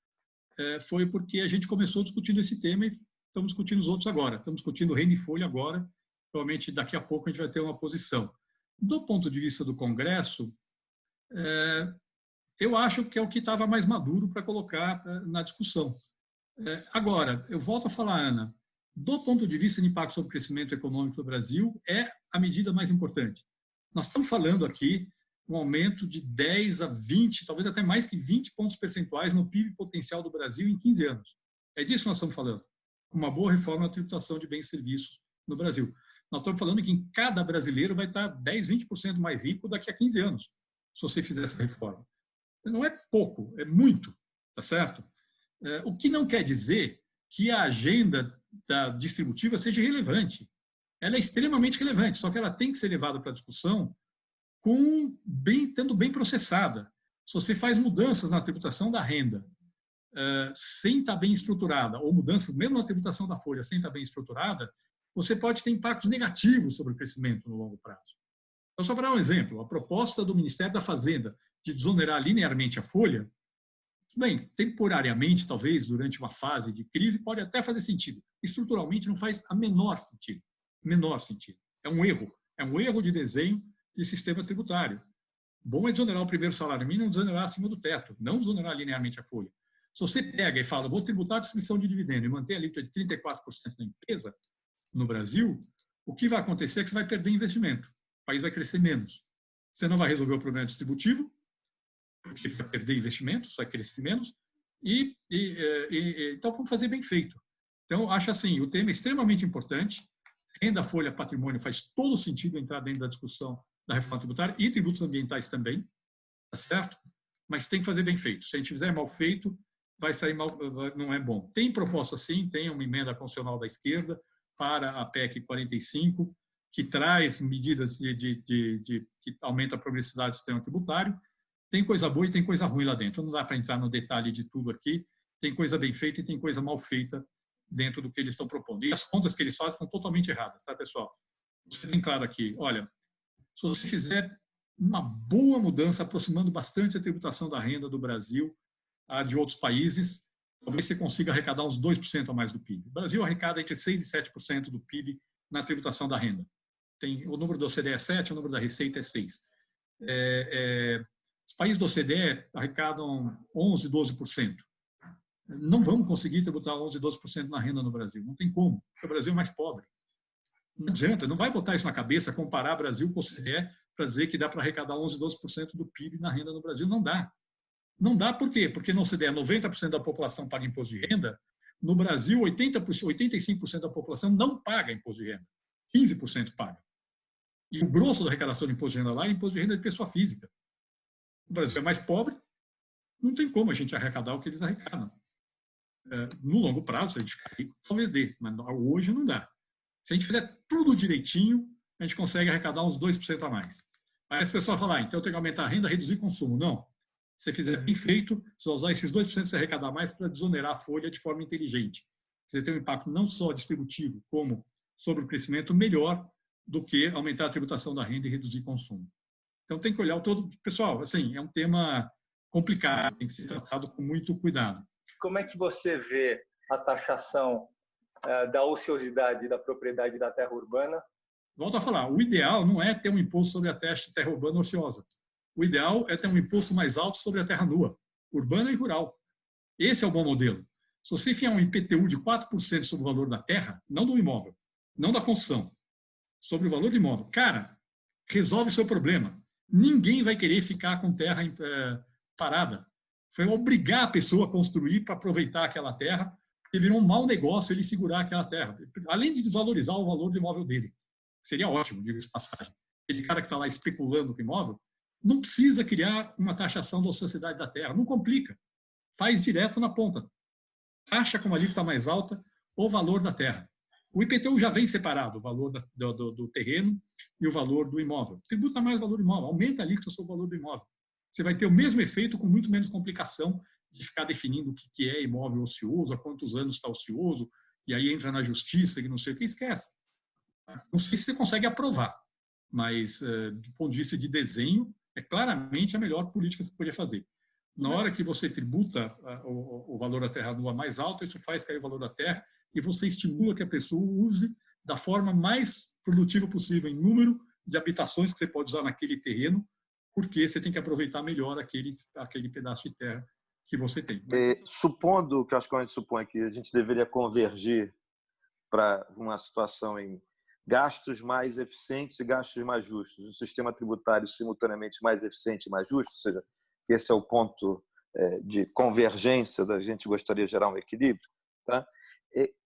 foi porque a gente começou discutindo esse tema e estamos discutindo os outros agora. Estamos discutindo o Renda e Folha agora. Provavelmente daqui a pouco a gente vai ter uma posição. Do ponto de vista do Congresso, eu acho que é o que estava mais maduro para colocar na discussão. Agora, eu volto a falar, Ana, do ponto de vista de impacto sobre o crescimento econômico do Brasil, é a medida mais importante. Nós estamos falando aqui um aumento de 10 a 20, talvez até mais que 20 pontos percentuais no PIB potencial do Brasil em 15 anos. É disso que nós estamos falando. Uma boa reforma na tributação de bens e serviços no Brasil. nós estamos falando que em cada brasileiro vai estar 10, 20% mais rico daqui a 15 anos, se você fizer essa reforma. Não é pouco, é muito, tá certo? O que não quer dizer que a agenda da distributiva seja relevante. Ela é extremamente relevante, só que ela tem que ser levada para a discussão estando bem processada. Se você faz mudanças na tributação da renda sem estar bem estruturada, ou mudanças mesmo na tributação da folha sem estar bem estruturada, você pode ter impactos negativos sobre o crescimento no longo prazo. Então, só para dar um exemplo, a proposta do Ministério da Fazenda de desonerar linearmente a folha, bem, temporariamente, talvez, durante uma fase de crise, pode até fazer sentido. Estruturalmente, não faz a menor sentido. Menor sentido. É um erro de desenho de sistema tributário. Bom é desonerar o primeiro salário mínimo, desonerar acima do teto, não desonerar linearmente a folha. Se você pega e fala, vou tributar a distribuição de dividendo e manter a alíquota de 34% na empresa, no Brasil, o que vai acontecer é que você vai perder investimento. O país vai crescer menos. Você não vai resolver o problema distributivo, porque vai perder investimento, vai crescer menos, então vamos fazer bem feito. Então, acho assim, o tema é extremamente importante, renda, folha, patrimônio faz todo sentido entrar dentro da discussão da reforma tributária e tributos ambientais também, tá certo? Mas tem que fazer bem feito. Se a gente fizer mal feito, vai sair mal, não é bom. Tem proposta sim, tem uma emenda constitucional da esquerda para a PEC 45, que traz medidas que aumenta a progressividade do sistema tributário. Tem coisa boa e tem coisa ruim lá dentro. Não dá para entrar no detalhe de tudo aqui. Tem coisa bem feita e tem coisa mal feita dentro do que eles estão propondo. E as contas que eles fazem estão totalmente erradas, tá, pessoal? Você tem claro aqui, olha, se você fizer uma boa mudança, aproximando bastante a tributação da renda do Brasil a de outros países, talvez você consiga arrecadar uns 2% a mais do PIB. O Brasil arrecada entre 6% e 7% do PIB na tributação da renda. O número da OCDE é 7%, o número da Receita é 6%. Os países da OCDE arrecadam 11%, 12%. Não vamos conseguir tributar 11%, 12% na renda no Brasil. Não tem como, porque o Brasil é mais pobre. Não adianta, não vai botar isso na cabeça, comparar Brasil com o OCDE para dizer que dá para arrecadar 11%, 12% do PIB na renda no Brasil. Não dá. Não dá por quê? Porque no OCDE 90% da população paga imposto de renda, no Brasil 85% da população não paga imposto de renda, 15% paga. E o grosso da arrecadação de imposto de renda lá é imposto de renda de pessoa física. O Brasil é mais pobre, não tem como a gente arrecadar o que eles arrecadam. No longo prazo, se a gente ficar rico, talvez dê, mas hoje não dá. Se a gente fizer tudo direitinho, a gente consegue arrecadar uns 2% a mais. Aí as pessoas falam, então eu tenho que aumentar a renda, reduzir o consumo. Não. Se você fizer bem feito, você vai usar esses 2% que você arrecadar mais para desonerar a folha de forma inteligente. Você tem um impacto não só distributivo, como sobre o crescimento melhor do que aumentar a tributação da renda e reduzir o consumo. Então tem que olhar o todo. Pessoal, assim, é um tema complicado, tem que ser tratado com muito cuidado. Como é que você vê a taxação da ociosidade da propriedade da terra urbana? Volto a falar, o ideal não é ter um imposto sobre a terra urbana ociosa. O ideal é ter um imposto mais alto sobre a terra nua, urbana e rural. Esse é o bom modelo. Se você enfiar um IPTU de 4% sobre o valor da terra, não do imóvel, não da construção, sobre o valor do imóvel, cara, resolve o seu problema. Ninguém vai querer ficar com terra parada. Foi obrigar a pessoa a construir para aproveitar aquela terra, e virou um mau negócio ele segurar aquela terra. Além de desvalorizar o valor do imóvel dele. Seria ótimo, diga-se de passagem. Aquele cara que está lá especulando com o imóvel, não precisa criar uma taxação da ociosidade da terra. Não complica. Faz direto na ponta. Taxa com uma alíquota mais alta o valor da terra. O IPTU já vem separado, o valor do terreno e o valor do imóvel. Tributa mais o valor do imóvel, aumenta a alíquota sobre o valor do imóvel. Você vai ter o mesmo efeito com muito menos complicação de ficar definindo o que é imóvel ocioso, há quantos anos está ocioso, e aí entra na justiça e não sei o que, esquece. Não sei se você consegue aprovar, mas do ponto de vista de desenho, é claramente a melhor política que você podia fazer. Na hora que você tributa o valor da terra nua mais alto, isso faz cair o valor da terra e você estimula que a pessoa use da forma mais produtiva possível em número de habitações que você pode usar naquele terreno, porque você tem que aproveitar melhor aquele pedaço de terra que você tem. Supondo, que acho que a gente supõe que a gente deveria convergir para uma situação em gastos mais eficientes e gastos mais justos, um sistema tributário simultaneamente mais eficiente e mais justo, ou seja, que esse é o ponto de convergência da gente gostaria de gerar um equilíbrio, tá?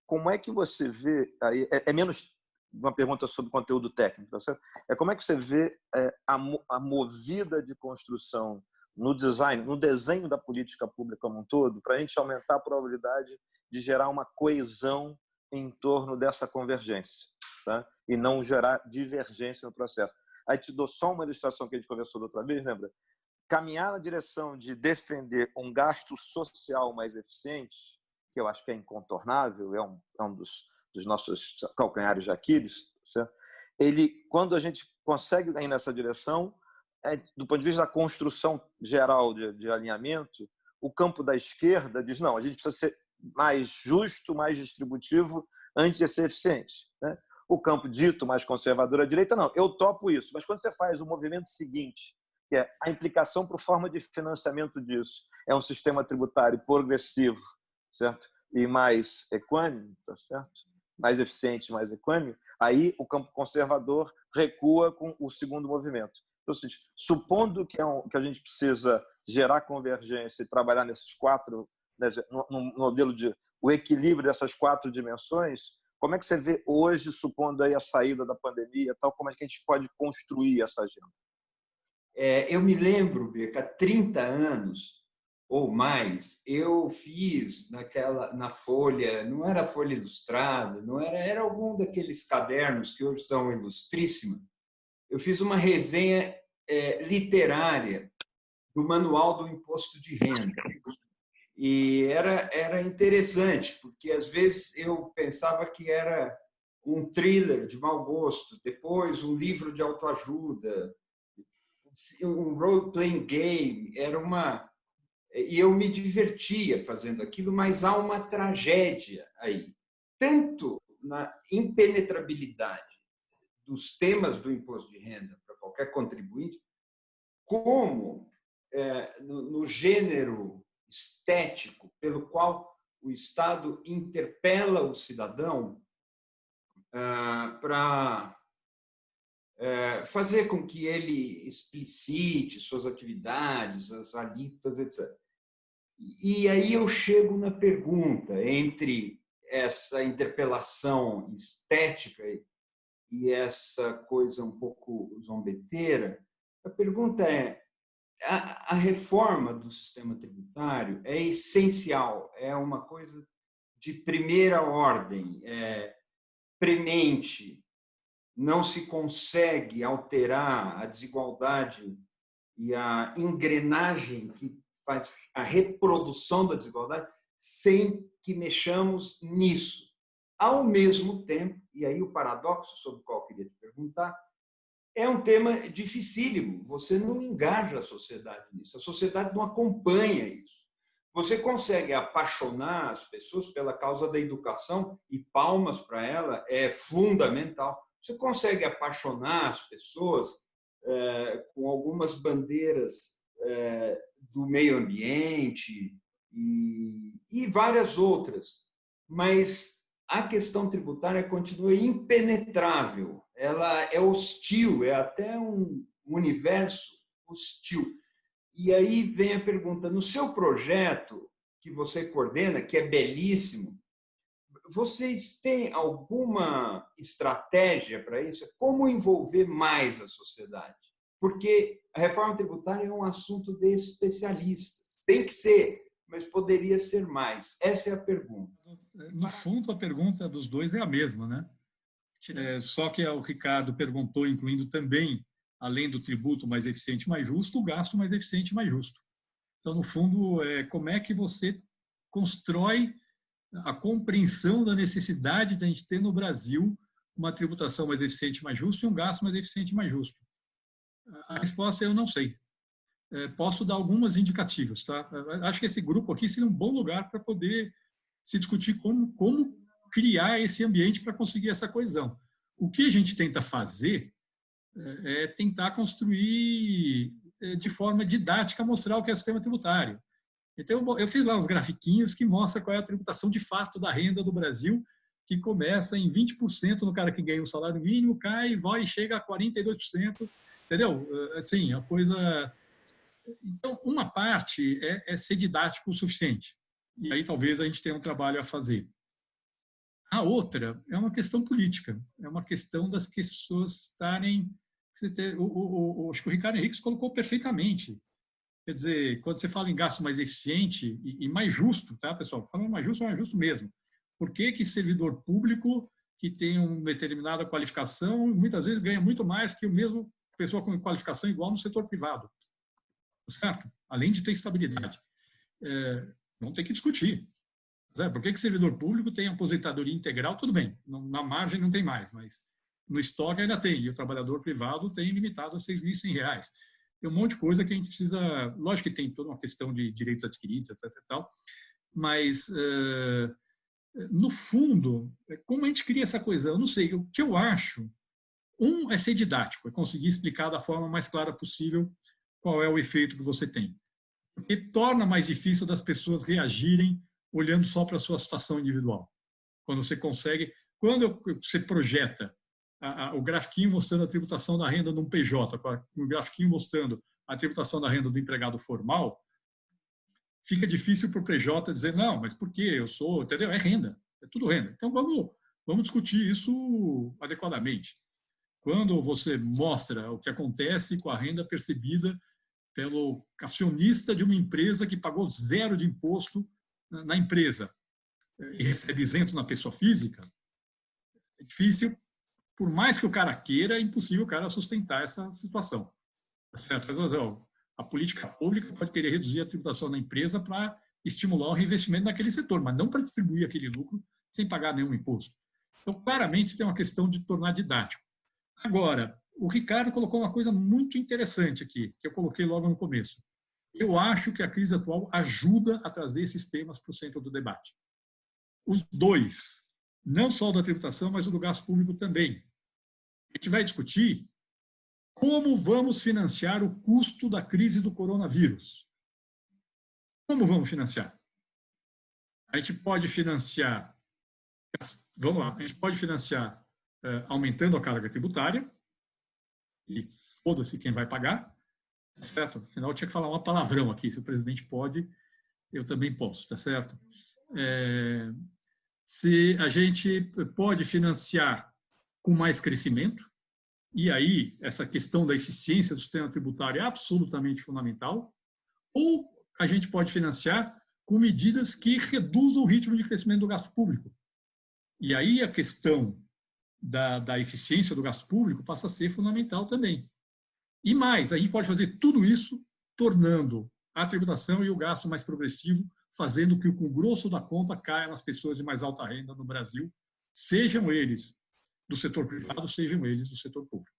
Como é que você vê, aí é menos uma pergunta sobre conteúdo técnico, tá certo? Como é que você vê a movida de construção no design, no desenho da política pública como um todo, para a gente aumentar a probabilidade de gerar uma coesão em torno dessa convergência, tá? E não gerar divergência no processo. Aí te dou só uma ilustração que a gente conversou da outra vez, lembra? Caminhar na direção de defender um gasto social mais eficiente, que eu acho que é incontornável, é um dos nossos calcanhares de Aquiles, certo? Quando a gente consegue ir nessa direção, do ponto de vista da construção geral de alinhamento, o campo da esquerda diz, não, a gente precisa ser mais justo, mais distributivo, antes de ser eficiente, né? O campo dito mais conservador à direita, não, eu topo isso. Mas quando você faz o movimento seguinte, que é a implicação por forma de financiamento disso, é um sistema tributário progressivo, certo? E mais equânime, tá certo? Mais eficiente, mais equânime, aí o campo conservador recua com o segundo movimento. Então, supondo que a gente precisa gerar convergência e trabalhar nesses quatro, né, no modelo de o equilíbrio dessas quatro dimensões, como é que você vê hoje, supondo aí a saída da pandemia, tal, como é que a gente pode construir essa agenda? Eu me lembro, Beca, há 30 anos ou mais, eu fiz na Folha, não era Folha Ilustrada, não era algum daqueles cadernos que hoje são ilustríssimos. Eu fiz uma resenha literária do Manual do Imposto de Renda. E era interessante, porque às vezes eu pensava que era um thriller de mau gosto, depois um livro de autoajuda, um role-playing game, e eu me divertia fazendo aquilo, mas há uma tragédia aí, tanto na impenetrabilidade dos temas do imposto de renda para qualquer contribuinte, como no gênero estético pelo qual o Estado interpela o cidadão para fazer com que ele explicite suas atividades, as alíquotas, etc. E aí eu chego na pergunta, entre essa interpelação estética e essa coisa um pouco zombeteira, a pergunta é: a reforma do sistema tributário é essencial, é uma coisa de primeira ordem, premente, não se consegue alterar a desigualdade e a engrenagem que faz a reprodução da desigualdade sem que mexamos nisso. Ao mesmo tempo, e aí o paradoxo sobre o qual eu queria te perguntar, é um tema dificílimo, você não engaja a sociedade nisso, a sociedade não acompanha isso. Você consegue apaixonar as pessoas pela causa da educação, e palmas para ela, é fundamental. Você consegue apaixonar as pessoas com algumas bandeiras do meio ambiente e várias outras, mas a questão tributária continua impenetrável, ela é hostil, é até um universo hostil. E aí vem a pergunta, no seu projeto que você coordena, que é belíssimo, vocês têm alguma estratégia para isso? Como envolver mais a sociedade? Porque a reforma tributária é um assunto de especialistas. Tem que ser, mas poderia ser mais. Essa é a pergunta. No fundo, a pergunta dos dois é a mesma, né? Só que o Ricardo perguntou, incluindo também, além do tributo mais eficiente, mais justo, o gasto mais eficiente, mais justo. Então, no fundo, como é que você constrói a compreensão da necessidade de a gente ter no Brasil uma tributação mais eficiente, mais justa e um gasto mais eficiente, mais justo? A resposta eu não sei. Posso dar algumas indicativas, tá? Acho que esse grupo aqui seria um bom lugar para poder se discutir como criar esse ambiente para conseguir essa coesão. O que a gente tenta fazer é tentar construir de forma didática, mostrar o que é o sistema tributário. Então, eu fiz lá uns grafiquinhos que mostram qual é a tributação de fato da renda do Brasil, que começa em 20% no cara que ganha o salário mínimo, cai, vai e chega a 42%, entendeu? Assim, a coisa... Então, uma parte é ser didático o suficiente. E aí talvez a gente tenha um trabalho a fazer. A outra é uma questão política, é uma questão das pessoas estarem... Acho que o Ricardo Henriques colocou perfeitamente. Quer dizer, quando você fala em gasto mais eficiente e mais justo, tá, pessoal? Falando mais justo mesmo. Por que servidor público que tem uma determinada qualificação muitas vezes ganha muito mais que o mesmo pessoa com qualificação igual no setor privado? Certo? Além de ter estabilidade. Vamos ter que discutir. Por que servidor público tem aposentadoria integral? Tudo bem, na margem não tem mais, mas no estoque ainda tem. E o trabalhador privado tem limitado a R$ 6.100. Tem um monte de coisa que a gente precisa... Lógico que tem toda uma questão de direitos adquiridos, etc. E tal, mas, no fundo, como a gente cria essa coisa? Eu não sei. O que eu acho, é ser didático, é conseguir explicar da forma mais clara possível qual é o efeito que você tem. Porque torna mais difícil das pessoas reagirem olhando só para a sua situação individual. Quando você consegue... Quando você projeta o grafiquinho mostrando a tributação da renda num PJ, o grafiquinho mostrando a tributação da renda do empregado formal, fica difícil para o PJ dizer, não, mas por quê? Eu sou... Entendeu? É renda. É tudo renda. Então, vamos discutir isso adequadamente. Quando você mostra o que acontece com a renda percebida pelo acionista de uma empresa que pagou 0 de imposto na empresa e recebe isento na pessoa física, é difícil, por mais que o cara queira, é impossível o cara sustentar essa situação. Certo? A política pública pode querer reduzir a tributação da empresa para estimular o reinvestimento naquele setor, mas não para distribuir aquele lucro sem pagar nenhum imposto. Então, claramente, isso tem uma questão de tornar didático. Agora, o Ricardo colocou uma coisa muito interessante aqui, que eu coloquei logo no começo. Eu acho que a crise atual ajuda a trazer esses temas para o centro do debate. Os dois, não só o da tributação, mas o do gasto público também. A gente vai discutir como vamos financiar o custo da crise do coronavírus. Como vamos financiar? A gente pode financiar, vamos lá, a gente pode financiar aumentando a carga tributária, e foda-se quem vai pagar, certo? Afinal, eu tinha que falar uma palavrão aqui, se o presidente pode, eu também posso, tá certo? Se a gente pode financiar com mais crescimento, e aí essa questão da eficiência do sistema tributário é absolutamente fundamental, ou a gente pode financiar com medidas que reduzam o ritmo de crescimento do gasto público. E aí a questão da eficiência do gasto público passa a ser fundamental também. E mais, a gente pode fazer tudo isso tornando a tributação e o gasto mais progressivo, fazendo que o grosso da conta caia nas pessoas de mais alta renda no Brasil, sejam eles do setor privado, sejam eles do setor público.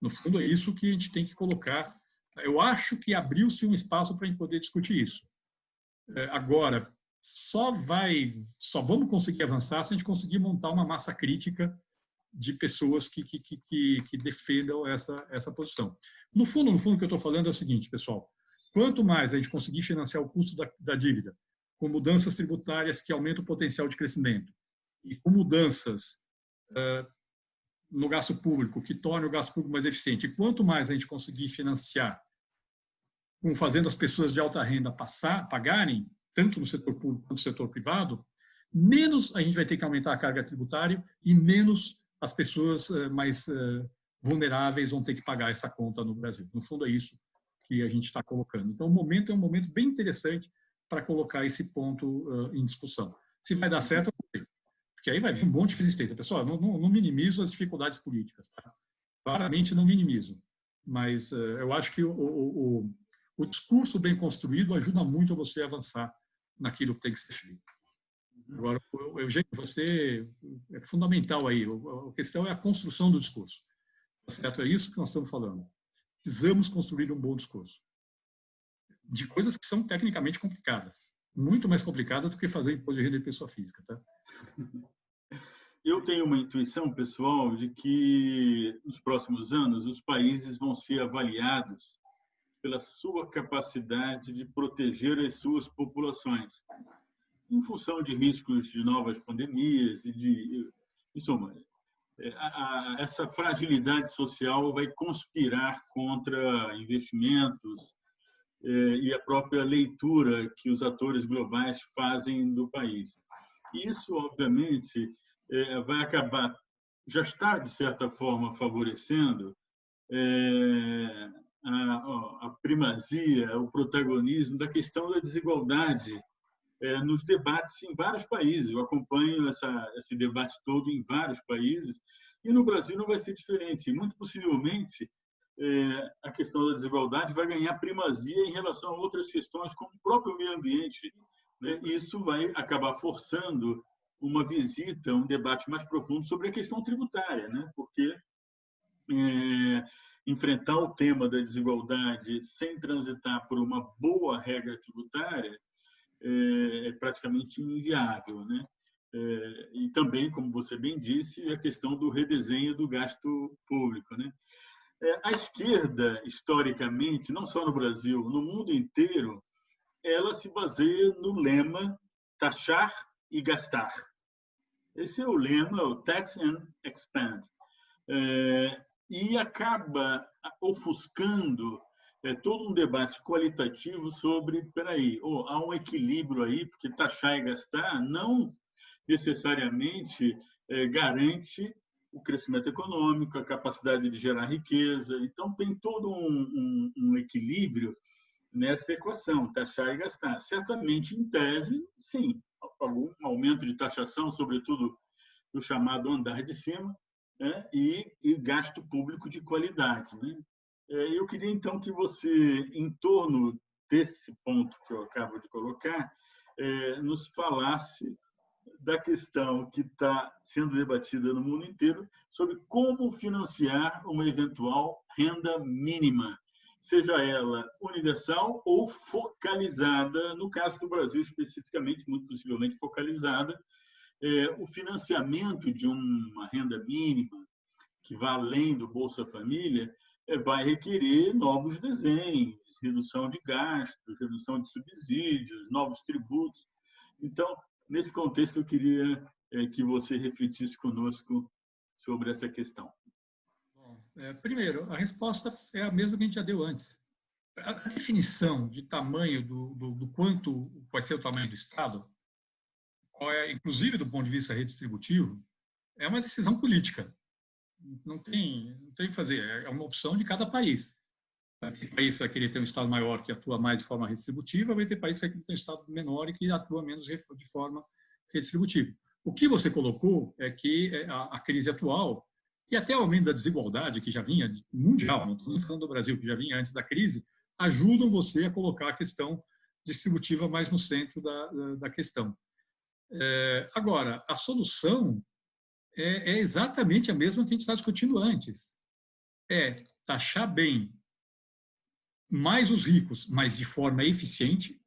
No fundo, é isso que a gente tem que colocar. Eu acho que abriu-se um espaço para a gente poder discutir isso. Agora, só vamos conseguir avançar se a gente conseguir montar uma massa crítica de pessoas que defendam essa posição. No fundo, o que eu estou falando é o seguinte, pessoal. Quanto mais a gente conseguir financiar o custo da dívida com mudanças tributárias que aumentam o potencial de crescimento e com mudanças no gasto público que tornem o gasto público mais eficiente, e quanto mais a gente conseguir financiar fazendo as pessoas de alta renda pagarem, tanto no setor público quanto no setor privado, menos a gente vai ter que aumentar a carga tributária e menos as pessoas mais vulneráveis vão ter que pagar essa conta no Brasil. No fundo, é isso que a gente está colocando. Então, o momento é um momento bem interessante para colocar esse ponto em discussão. Se vai dar certo, porque aí vai vir um monte de resistência. Pessoal, não minimizo as dificuldades políticas. Tá? Claramente não minimizo. Mas eu acho que o discurso bem construído ajuda muito a você avançar naquilo que tem que ser feito. Agora, Eugênio, você é fundamental aí. A questão é a construção do discurso. Certo? É isso que nós estamos falando. Precisamos construir um bom discurso. De coisas que são tecnicamente complicadas. Muito mais complicadas do que fazer imposto de renda de pessoa física. Tá? Eu tenho uma intuição, pessoal, de que nos próximos anos os países vão ser avaliados pela sua capacidade de proteger as suas populações, em função de riscos de novas pandemias e em suma, essa fragilidade social vai conspirar contra investimentos e a própria leitura que os atores globais fazem do país. Isso, obviamente, vai acabar, já está, de certa forma, favorecendo a primazia, o protagonismo da questão da desigualdade nos debates em vários países. Eu acompanho esse debate todo em vários países e no Brasil não vai ser diferente. Muito possivelmente, a questão da desigualdade vai ganhar primazia em relação a outras questões, como o próprio meio ambiente. Né? Isso vai acabar forçando uma visita, um debate mais profundo sobre a questão tributária, né? Porque enfrentar o tema da desigualdade sem transitar por uma boa regra tributária é praticamente inviável, né? E também, como você bem disse, a questão do redesenho do gasto público, né? A esquerda, historicamente, não só no Brasil, no mundo inteiro, ela se baseia no lema taxar e gastar. Esse é o lema, o tax and expand. E acaba ofuscando todo um debate qualitativo sobre, há um equilíbrio aí, porque taxar e gastar não necessariamente garante o crescimento econômico, a capacidade de gerar riqueza. Então, tem todo um equilíbrio nessa equação, taxar e gastar. Certamente, em tese, sim, algum aumento de taxação, sobretudo do chamado andar de cima, né? E gasto público de qualidade. Né? Eu queria, então, que você, em torno desse ponto que eu acabo de colocar, nos falasse da questão que está sendo debatida no mundo inteiro sobre como financiar uma eventual renda mínima, seja ela universal ou focalizada, no caso do Brasil especificamente, muito possivelmente focalizada. O financiamento de uma renda mínima, que vai além do Bolsa Família, vai requerer novos desenhos, redução de gastos, redução de subsídios, novos tributos. Então, nesse contexto, eu queria que você refletisse conosco sobre essa questão. Bom, primeiro, a resposta é a mesma que a gente já deu antes. A definição de tamanho do quanto vai ser o tamanho do Estado, inclusive do ponto de vista redistributivo, é uma decisão política. Não tem o que fazer, é uma opção de cada país. Vai ter país que vai querer ter um Estado maior que atua mais de forma redistributiva, vai ter país que vai querer ter um Estado menor e que atua menos de forma redistributiva. O que você colocou é que a crise atual e até o aumento da desigualdade, que já vinha mundial, não estou nem falando do Brasil, que já vinha antes da crise, ajudam você a colocar a questão distributiva mais no centro da questão. Agora, a solução é exatamente a mesma que a gente está discutindo antes. É taxar bem mais os ricos, mas de forma eficiente.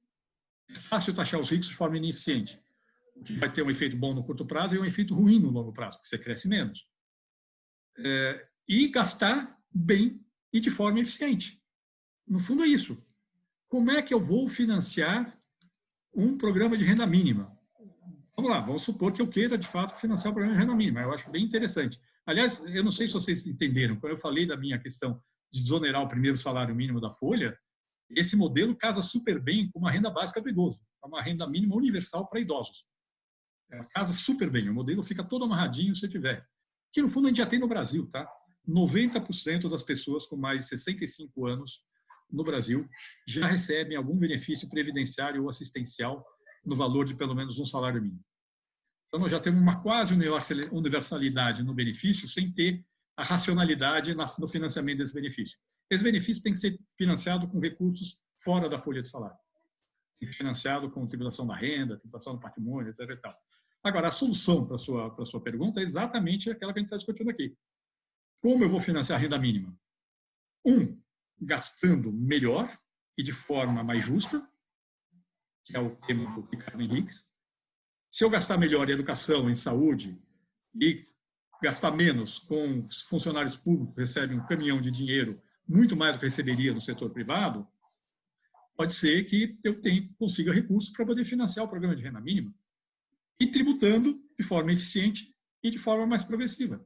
É fácil taxar os ricos de forma ineficiente. O que vai ter um efeito bom no curto prazo e um efeito ruim no longo prazo, porque você cresce menos. E gastar bem e de forma eficiente. No fundo é isso. Como é que eu vou financiar um programa de renda mínima? Vamos lá, vamos supor que eu queira, de fato, financiar o programa de renda mínima. Eu acho bem interessante. Aliás, eu não sei se vocês entenderam, quando eu falei da minha questão de desonerar o primeiro salário mínimo da Folha, esse modelo casa super bem com uma renda básica do idoso, uma renda mínima universal para idosos. Casa super bem, o modelo fica todo amarradinho se tiver. Que, no fundo, a gente já tem no Brasil, tá? 90% das pessoas com mais de 65 anos no Brasil já recebem algum benefício previdenciário ou assistencial no valor de pelo menos um salário mínimo. Então, nós já temos uma quase universalidade no benefício sem ter a racionalidade no financiamento desse benefício. Esse benefício tem que ser financiado com recursos fora da folha de salário. Tem que ser financiado com tributação da renda, tributação do patrimônio, etc. E tal. Agora, a solução para a sua pergunta é exatamente aquela que a gente está discutindo aqui. Como eu vou financiar a renda mínima? Gastando melhor e de forma mais justa, que é o tema do Ricardo Henriques. Se eu gastar melhor em educação, em saúde, e gastar menos com os funcionários públicos que recebem um caminhão de dinheiro, muito mais do que receberia no setor privado, pode ser que eu consiga recursos para poder financiar o programa de renda mínima e tributando de forma eficiente e de forma mais progressiva.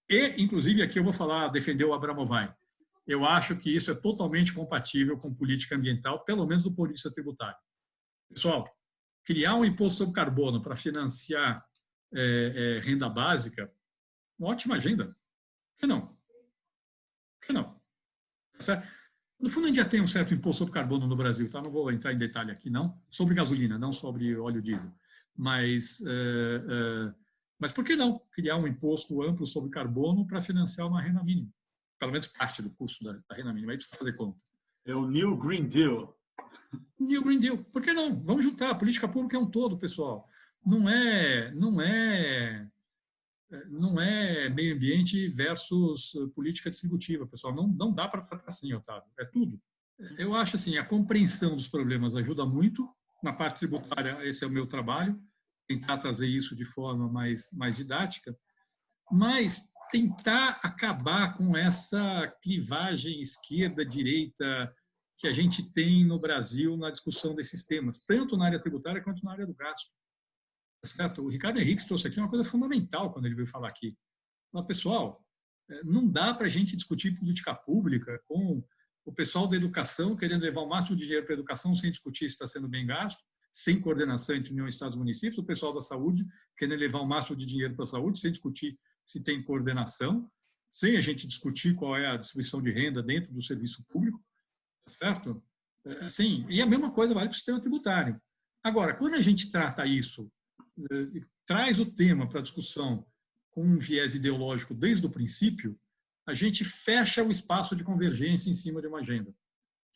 E, inclusive, aqui eu vou defender o Abramovay. Eu acho que isso é totalmente compatível com política ambiental, pelo menos do ponto de vista tributário. Pessoal, criar um imposto sobre carbono para financiar renda básica, uma ótima agenda. Por que não? Por que não? No fundo, a gente já tem um certo imposto sobre carbono no Brasil, tá? Não vou entrar em detalhe aqui, não. Sobre gasolina, não sobre óleo diesel. Mas por que não criar um imposto amplo sobre carbono para financiar uma renda mínima? Pelo menos parte do custo da renda mínima. Aí precisa fazer conta. É o New Green Deal. New Green Deal. Por que não? Vamos juntar. A política pública é um todo, pessoal. Não é meio ambiente versus política distributiva, pessoal. Não dá para tratar assim, Otávio. É tudo. Eu acho assim, a compreensão dos problemas ajuda muito. Na parte tributária, esse é o meu trabalho, tentar trazer isso de forma mais didática, mas tentar acabar com essa clivagem esquerda-direita que a gente tem no Brasil na discussão desses temas, tanto na área tributária quanto na área do gasto. Certo? O Ricardo Henriques trouxe aqui uma coisa fundamental quando ele veio falar aqui. Mas, pessoal, não dá para a gente discutir política pública com o pessoal da educação querendo levar o máximo de dinheiro para a educação sem discutir se está sendo bem gasto, sem coordenação entre União, Estados e municípios, o pessoal da saúde querendo levar o máximo de dinheiro para a saúde sem discutir se tem coordenação, sem a gente discutir qual é a distribuição de renda dentro do serviço público, certo? Sim, e a mesma coisa vale para o sistema tributário. Agora, quando a gente trata isso, traz o tema para a discussão com um viés ideológico desde o princípio, a gente fecha o espaço de convergência em cima de uma agenda.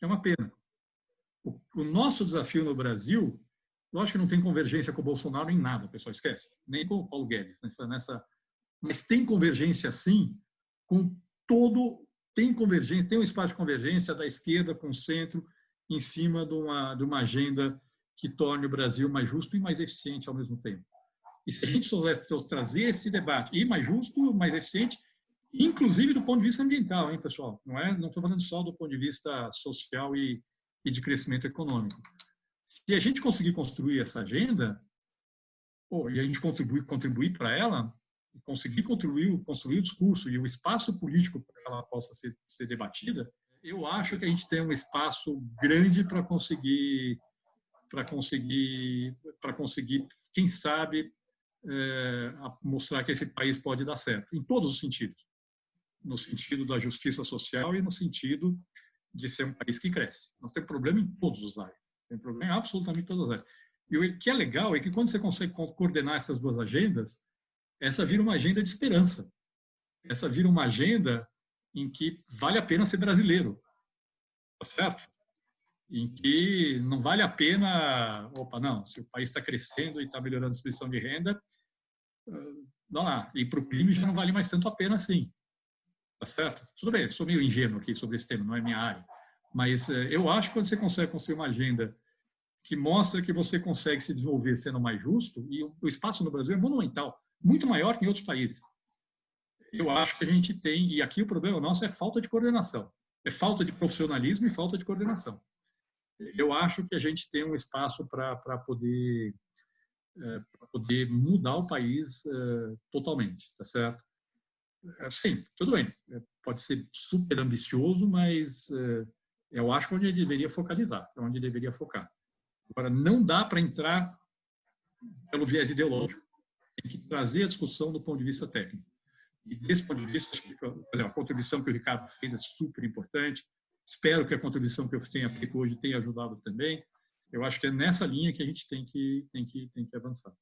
É uma pena. O nosso desafio no Brasil, lógico que não tem convergência com o Bolsonaro em nada, o pessoal esquece, nem com o Paulo Guedes, mas tem convergência sim com todo, tem convergência, tem um espaço de convergência da esquerda com o centro em cima de uma agenda que torne o Brasil mais justo e mais eficiente ao mesmo tempo. E se a gente souber trazer esse debate, e mais justo, mais eficiente, inclusive do ponto de vista ambiental, hein, pessoal? Não estou falando só do ponto de vista social e de crescimento econômico. Se a gente conseguir construir essa agenda, e a gente contribuir para ela, conseguir construir o discurso e o espaço político para que ela possa ser debatida, eu acho que a gente tem um espaço grande para conseguir, quem sabe, mostrar que esse país pode dar certo, em todos os sentidos. No sentido da justiça social e no sentido de ser um país que cresce. Não tem problema em todos os áreas. Tem problema em absolutamente todas as áreas. E o que é legal é que quando você consegue coordenar essas duas agendas, essa vira uma agenda de esperança. Essa vira uma agenda em que vale a pena ser brasileiro. Tá certo? Em que não vale a pena, se o país está crescendo e está melhorando a distribuição de renda, não lá. E para o PIB já não vale mais tanto a pena assim. Tá certo? Tudo bem, eu sou meio ingênuo aqui sobre esse tema, não é minha área. Mas eu acho que quando você consegue construir uma agenda que mostra que você consegue se desenvolver sendo mais justo, e o espaço no Brasil é monumental, muito maior que em outros países. Eu acho que a gente tem, e aqui o problema nosso é falta de coordenação. É falta de profissionalismo e falta de coordenação. Eu acho que a gente tem um espaço para poder mudar o país totalmente, tá certo? Sim, tudo bem. Pode ser super ambicioso, mas eu acho que é onde ele deveria focalizar, é onde ele deveria focar. Agora, não dá para entrar pelo viés ideológico. Tem que trazer a discussão do ponto de vista técnico. E desse ponto de vista, a contribuição que o Ricardo fez é super importante. Espero que a contribuição que eu tenha feito hoje tenha ajudado também. Eu acho que é nessa linha que a gente tem que avançar.